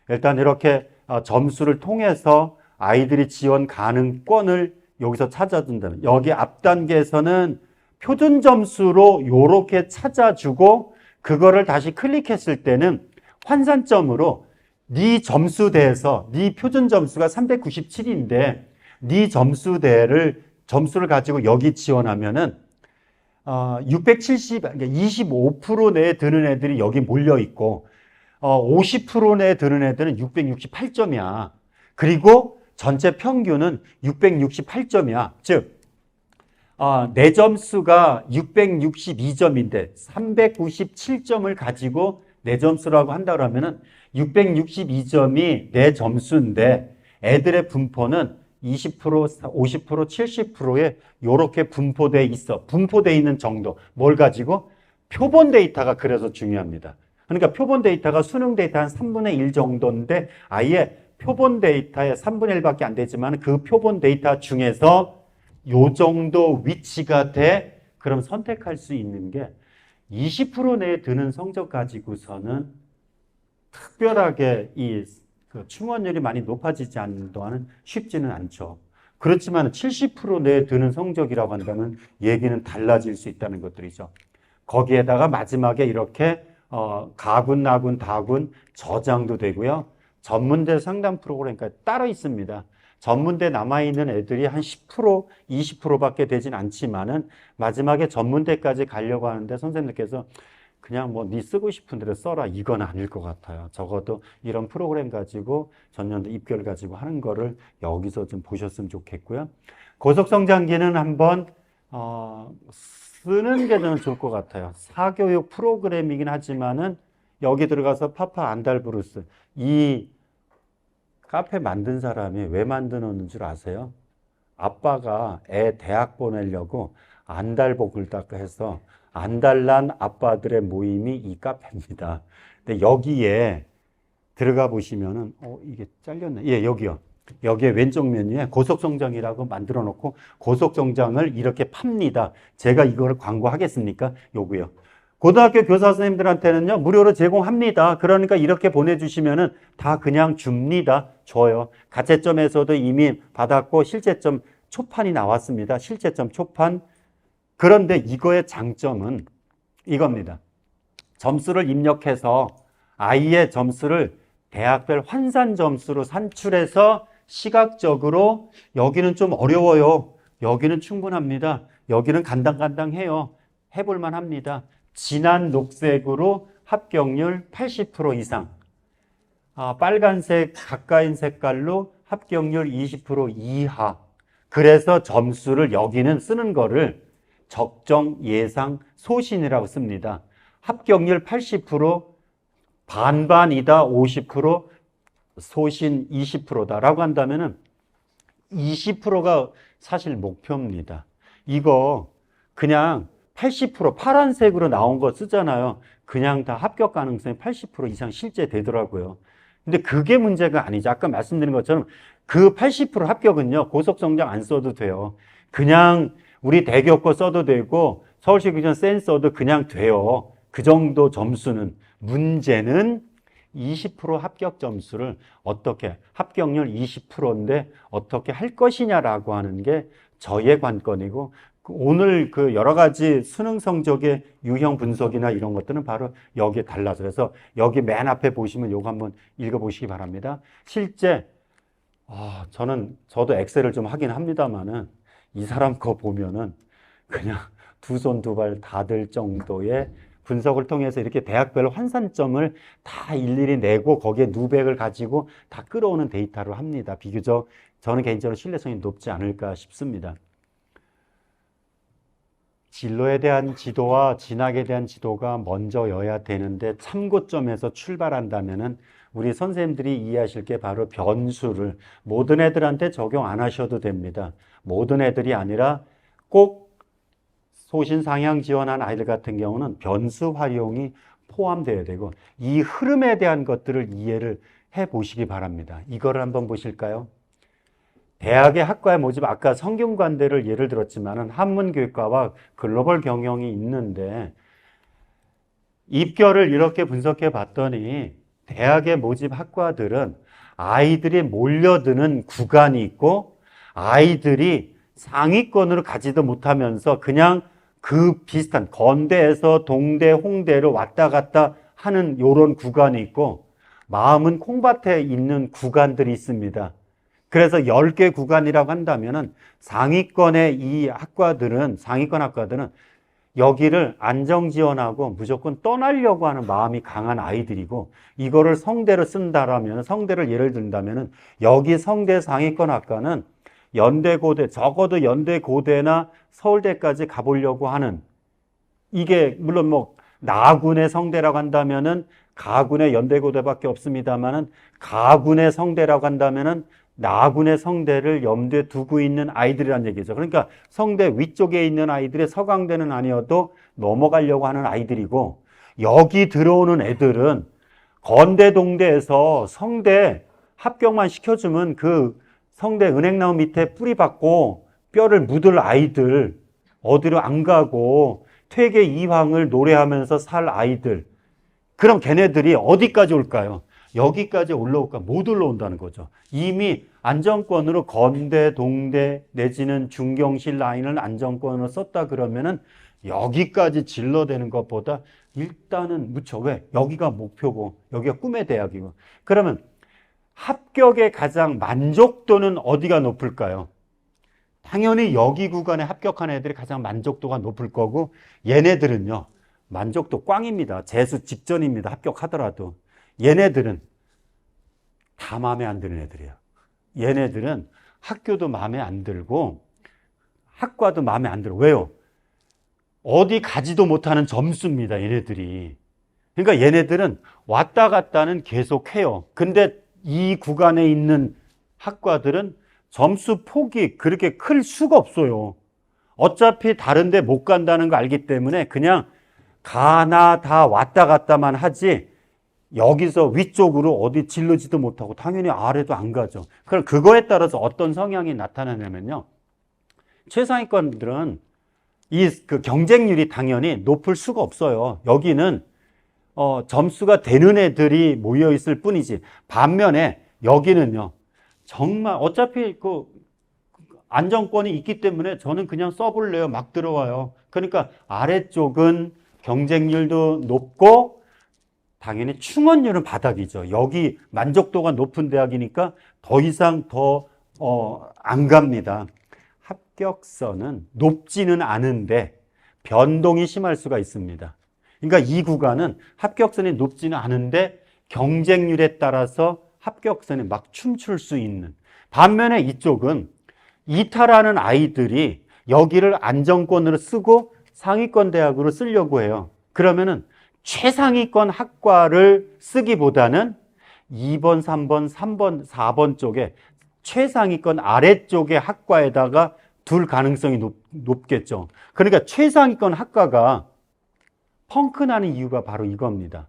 일단 이렇게 점수를 통해서 아이들이 지원 가능권을 여기서 찾아준다면 여기 앞 단계에서는 표준 점수로 요렇게 찾아주고 그거를 다시 클릭했을 때는 환산점으로 네 점수대에서 네 표준 점수가 397인데 네 점수를 가지고 여기 지원하면은 670, 그러니까 25% 내에 드는 애들이 여기 몰려 있고 50% 내에 드는 애들은 668점이야. 그리고 전체 평균은 668점이야. 즉 내 점수가 662점인데 397점을 가지고 내 점수라고 한다 그러면은 662점이 내 점수인데 애들의 분포는 20%, 50%, 70%에 이렇게 분포되어 있어. 분포되어 있는 정도. 뭘 가지고? 표본 데이터가 그래서 중요합니다. 그러니까 표본 데이터가 수능 데이터 한 3분의 1 정도인데 아예 표본 데이터의 3분의 1밖에 안 되지만 그 표본 데이터 중에서 요 정도 위치가 돼. 그럼 선택할 수 있는 게 20% 내에 드는 성적 가지고서는 특별하게 충원율이 많이 높아지지 않는 동안은 쉽지는 않죠. 그렇지만 70% 내에 드는 성적이라고 한다면 얘기는 달라질 수 있다는 것들이죠. 거기에다가 마지막에 이렇게 가군, 나군, 다군 저장도 되고요. 전문대 상담 프로그램까지 따로 있습니다. 전문대 남아있는 애들이 한 10%, 20%밖에 되진 않지만은 마지막에 전문대까지 가려고 하는데 선생님들께서 그냥 네 쓰고 싶은 대로 써라 이건 아닐 것 같아요. 적어도 이런 프로그램 가지고 전년도 입결 가지고 하는 거를 여기서 좀 보셨으면 좋겠고요. 고속성장기는 한번 쓰는 게 저는 좋을 것 같아요. 사교육 프로그램이긴 하지만은 여기 들어가서 파파 안달브루스 이 카페 만든 사람이 왜 만드는 줄 아세요? 아빠가 애 대학 보내려고 안달복을 딱 해서 안달난 아빠들의 모임이 이 카페입니다. 근데 여기에 들어가 보시면은 이게 잘렸네. 예, 여기요. 여기에 왼쪽 메뉴에 고속성장이라고 만들어 놓고 고속성장을 이렇게 팝니다. 제가 이거를 광고하겠습니까? 요거요. 고등학교 교사 선생님들한테는요 무료로 제공합니다. 그러니까 이렇게 보내주시면은 다 그냥 줍니다. 줘요. 가채점에서도 이미 받았고 실제점 초판이 나왔습니다. 실제점 초판. 그런데 이거의 장점은 이겁니다. 점수를 입력해서 아이의 점수를 대학별 환산 점수로 산출해서 시각적으로 여기는 좀 어려워요. 여기는 충분합니다. 여기는 간당간당해요. 해볼만 합니다. 진한 녹색으로 합격률 80% 이상. 빨간색 가까인 색깔로 합격률 20% 이하. 그래서 점수를 여기는 쓰는 거를 적정, 예상, 소신이라고 씁니다. 합격률 80%, 반반이다 50%, 소신 20%다라고 한다면은 20%가 사실 목표입니다. 이거 그냥 80% 파란색으로 나온 거 쓰잖아요. 그냥 다 합격 가능성이 80% 이상 실제 되더라고요. 근데 그게 문제가 아니죠. 아까 말씀드린 것처럼 그 80% 합격은요, 고속성적 안 써도 돼요. 그냥 우리 대기업 거 써도 되고 서울시 기준 센 써도 그냥 돼요. 그 정도 점수는. 문제는 20% 합격 점수를 어떻게, 합격률 20%인데 어떻게 할 것이냐라고 하는 게 저의 관건이고, 오늘 그 여러 가지 수능 성적의 유형 분석이나 이런 것들은 바로 여기에 달라서, 그래서 여기 맨 앞에 보시면 요거 한번 읽어보시기 바랍니다. 실제 저도 엑셀을 좀 하긴 합니다만은 이 사람 거 보면은 그냥 두 손 두 발 다 들 정도의 분석을 통해서 이렇게 대학별 환산점을 다 일일이 내고 거기에 누백을 가지고 다 끌어오는 데이터를 합니다. 비교적 저는 개인적으로 신뢰성이 높지 않을까 싶습니다. 진로에 대한 지도와 진학에 대한 지도가 먼저여야 되는데 참고점에서 출발한다면은 우리 선생님들이 이해하실 게 바로 변수를 모든 애들한테 적용 안 하셔도 됩니다. 모든 애들이 아니라 꼭 소신 상향 지원한 아이들 같은 경우는 변수 활용이 포함되어야 되고, 이 흐름에 대한 것들을 이해를 해 보시기 바랍니다. 이거를 한번 보실까요? 대학의 학과의 모집, 아까 성균관대를 예를 들었지만은 한문교육과와 글로벌 경영이 있는데, 입결을 이렇게 분석해 봤더니 대학의 모집 학과들은 아이들이 몰려드는 구간이 있고 아이들이 상위권으로 가지도 못하면서 그냥 그 비슷한 건대에서 동대, 홍대로 왔다 갔다 하는 요런 구간이 있고, 마음은 콩밭에 있는 구간들이 있습니다. 그래서 10개 구간이라고 한다면은 상위권의 이 학과들은, 상위권 학과들은 여기를 안정 지원하고 무조건 떠나려고 하는 마음이 강한 아이들이고, 이거를 성대로 쓴다라면, 성대를 예를 든다면은 여기 성대 상위권 학과는 연대고대, 적어도 연대고대나 서울대까지 가보려고 하는, 이게 물론 뭐 나군의 성대라고 한다면은 가군의 연대고대밖에 없습니다만은, 가군의 성대라고 한다면은 나군의 성대를 염두에 두고 있는 아이들이란 얘기죠. 그러니까 성대 위쪽에 있는 아이들의 서강대는 아니어도 넘어가려고 하는 아이들이고, 여기 들어오는 애들은 건대 동대에서 성대 합격만 시켜주면 그 성대 은행나무 밑에 뿌리 박고 뼈를 묻을 아이들, 어디로 안 가고 퇴계 이황을 노래하면서 살 아이들, 그럼 걔네들이 어디까지 올까요? 여기까지 올라올까? 못 올라온다는 거죠. 이미 안정권으로 건대, 동대 내지는 중경실 라인을 안정권으로 썼다 그러면은 여기까지 질러대는 것보다 일단은 묻혀. 왜? 여기가 목표고 여기가 꿈의 대학이고. 그러면 합격의 가장 만족도는 어디가 높을까요? 당연히 여기 구간에 합격한 애들이 가장 만족도가 높을 거고, 얘네들은요 만족도 꽝입니다. 재수 직전입니다. 합격하더라도. 얘네들은 다 마음에 안 드는 애들이에요. 얘네들은 학교도 마음에 안 들고 학과도 마음에 안 들어. 왜요? 어디 가지도 못하는 점수입니다. 얘네들이. 그러니까 얘네들은 왔다 갔다는 계속해요. 근데 이 구간에 있는 학과들은 점수 폭이 그렇게 클 수가 없어요. 어차피 다른 데 못 간다는 거 알기 때문에 그냥 가나 다 왔다 갔다만 하지, 여기서 위쪽으로 어디 질르지도 못하고 당연히 아래도 안 가죠. 그럼 그거에 따라서 어떤 성향이 나타나냐면요, 최상위권들은 그 경쟁률이 당연히 높을 수가 없어요. 여기는 점수가 되는 애들이 모여 있을 뿐이지, 반면에 여기는요 정말 어차피 그 안정권이 있기 때문에 저는 그냥 써볼래요. 막 들어와요. 그러니까 아래쪽은 경쟁률도 높고 당연히 충원율은 바닥이죠. 여기 만족도가 높은 대학이니까 더 이상 안 갑니다. 합격선은 높지는 않은데 변동이 심할 수가 있습니다. 그러니까 이 구간은 합격선이 높지는 않은데 경쟁률에 따라서 합격선이 막 춤출 수 있는. 반면에 이쪽은 이탈하는 아이들이 여기를 안정권으로 쓰고 상위권 대학으로 쓰려고 해요. 그러면은 최상위권 학과를 쓰기보다는 2번, 3번, 3번, 4번 쪽에 최상위권 아래쪽의 학과에다가 둘 가능성이 높겠죠. 그러니까 최상위권 학과가 펑크나는 이유가 바로 이겁니다.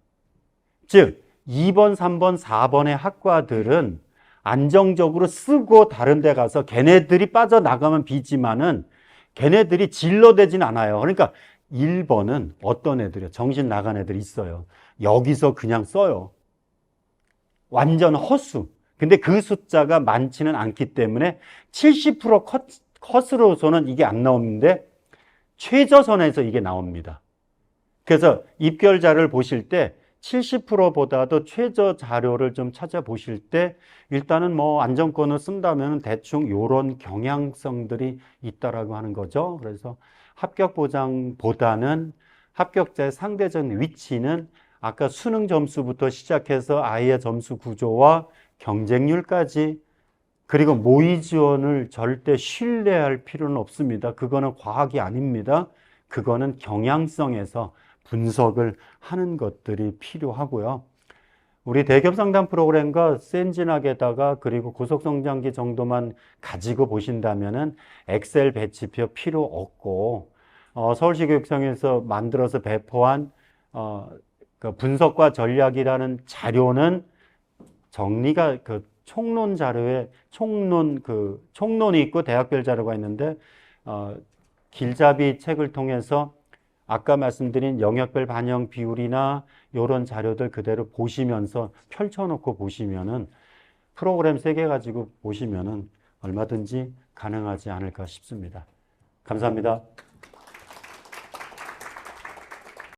즉 2번, 3번, 4번의 학과들은 안정적으로 쓰고 다른 데 가서 걔네들이 빠져나가면 비지만은 걔네들이 진로되진 않아요. 그러니까 1번은 어떤 애들이요? 정신 나간 애들이 있어요. 여기서 그냥 써요. 완전 헛수. 근데 그 숫자가 많지는 않기 때문에 70% 컷으로서는 이게 안 나오는데 최저선에서 이게 나옵니다. 그래서 입결자를 보실 때 70%보다도 최저 자료를 좀 찾아보실 때 일단은 뭐 안정권을 쓴다면 대충 이런 경향성들이 있다라고 하는 거죠. 그래서 합격 보장보다는 합격자의 상대적 위치는 아까 수능 점수부터 시작해서 아이의 점수 구조와 경쟁률까지 그리고 모의 지원을 절대 신뢰할 필요는 없습니다. 그거는 과학이 아닙니다. 그거는 경향성에서 분석을 하는 것들이 필요하고요. 우리 대기업 상담 프로그램과 센진학에다가 그리고 고속성장기 정도만 가지고 보신다면은 엑셀 배치표 필요 없고 서울시 교육청에서 만들어서 배포한 그 분석과 전략이라는 자료는 정리가 총론 자료에 총론이 있고 대학별 자료가 있는데 길잡이 책을 통해서 아까 말씀드린 영역별 반영 비율이나 이런 자료들 그대로 보시면서 펼쳐놓고 보시면은 프로그램 3개 가지고 보시면은 얼마든지 가능하지 않을까 싶습니다. 감사합니다.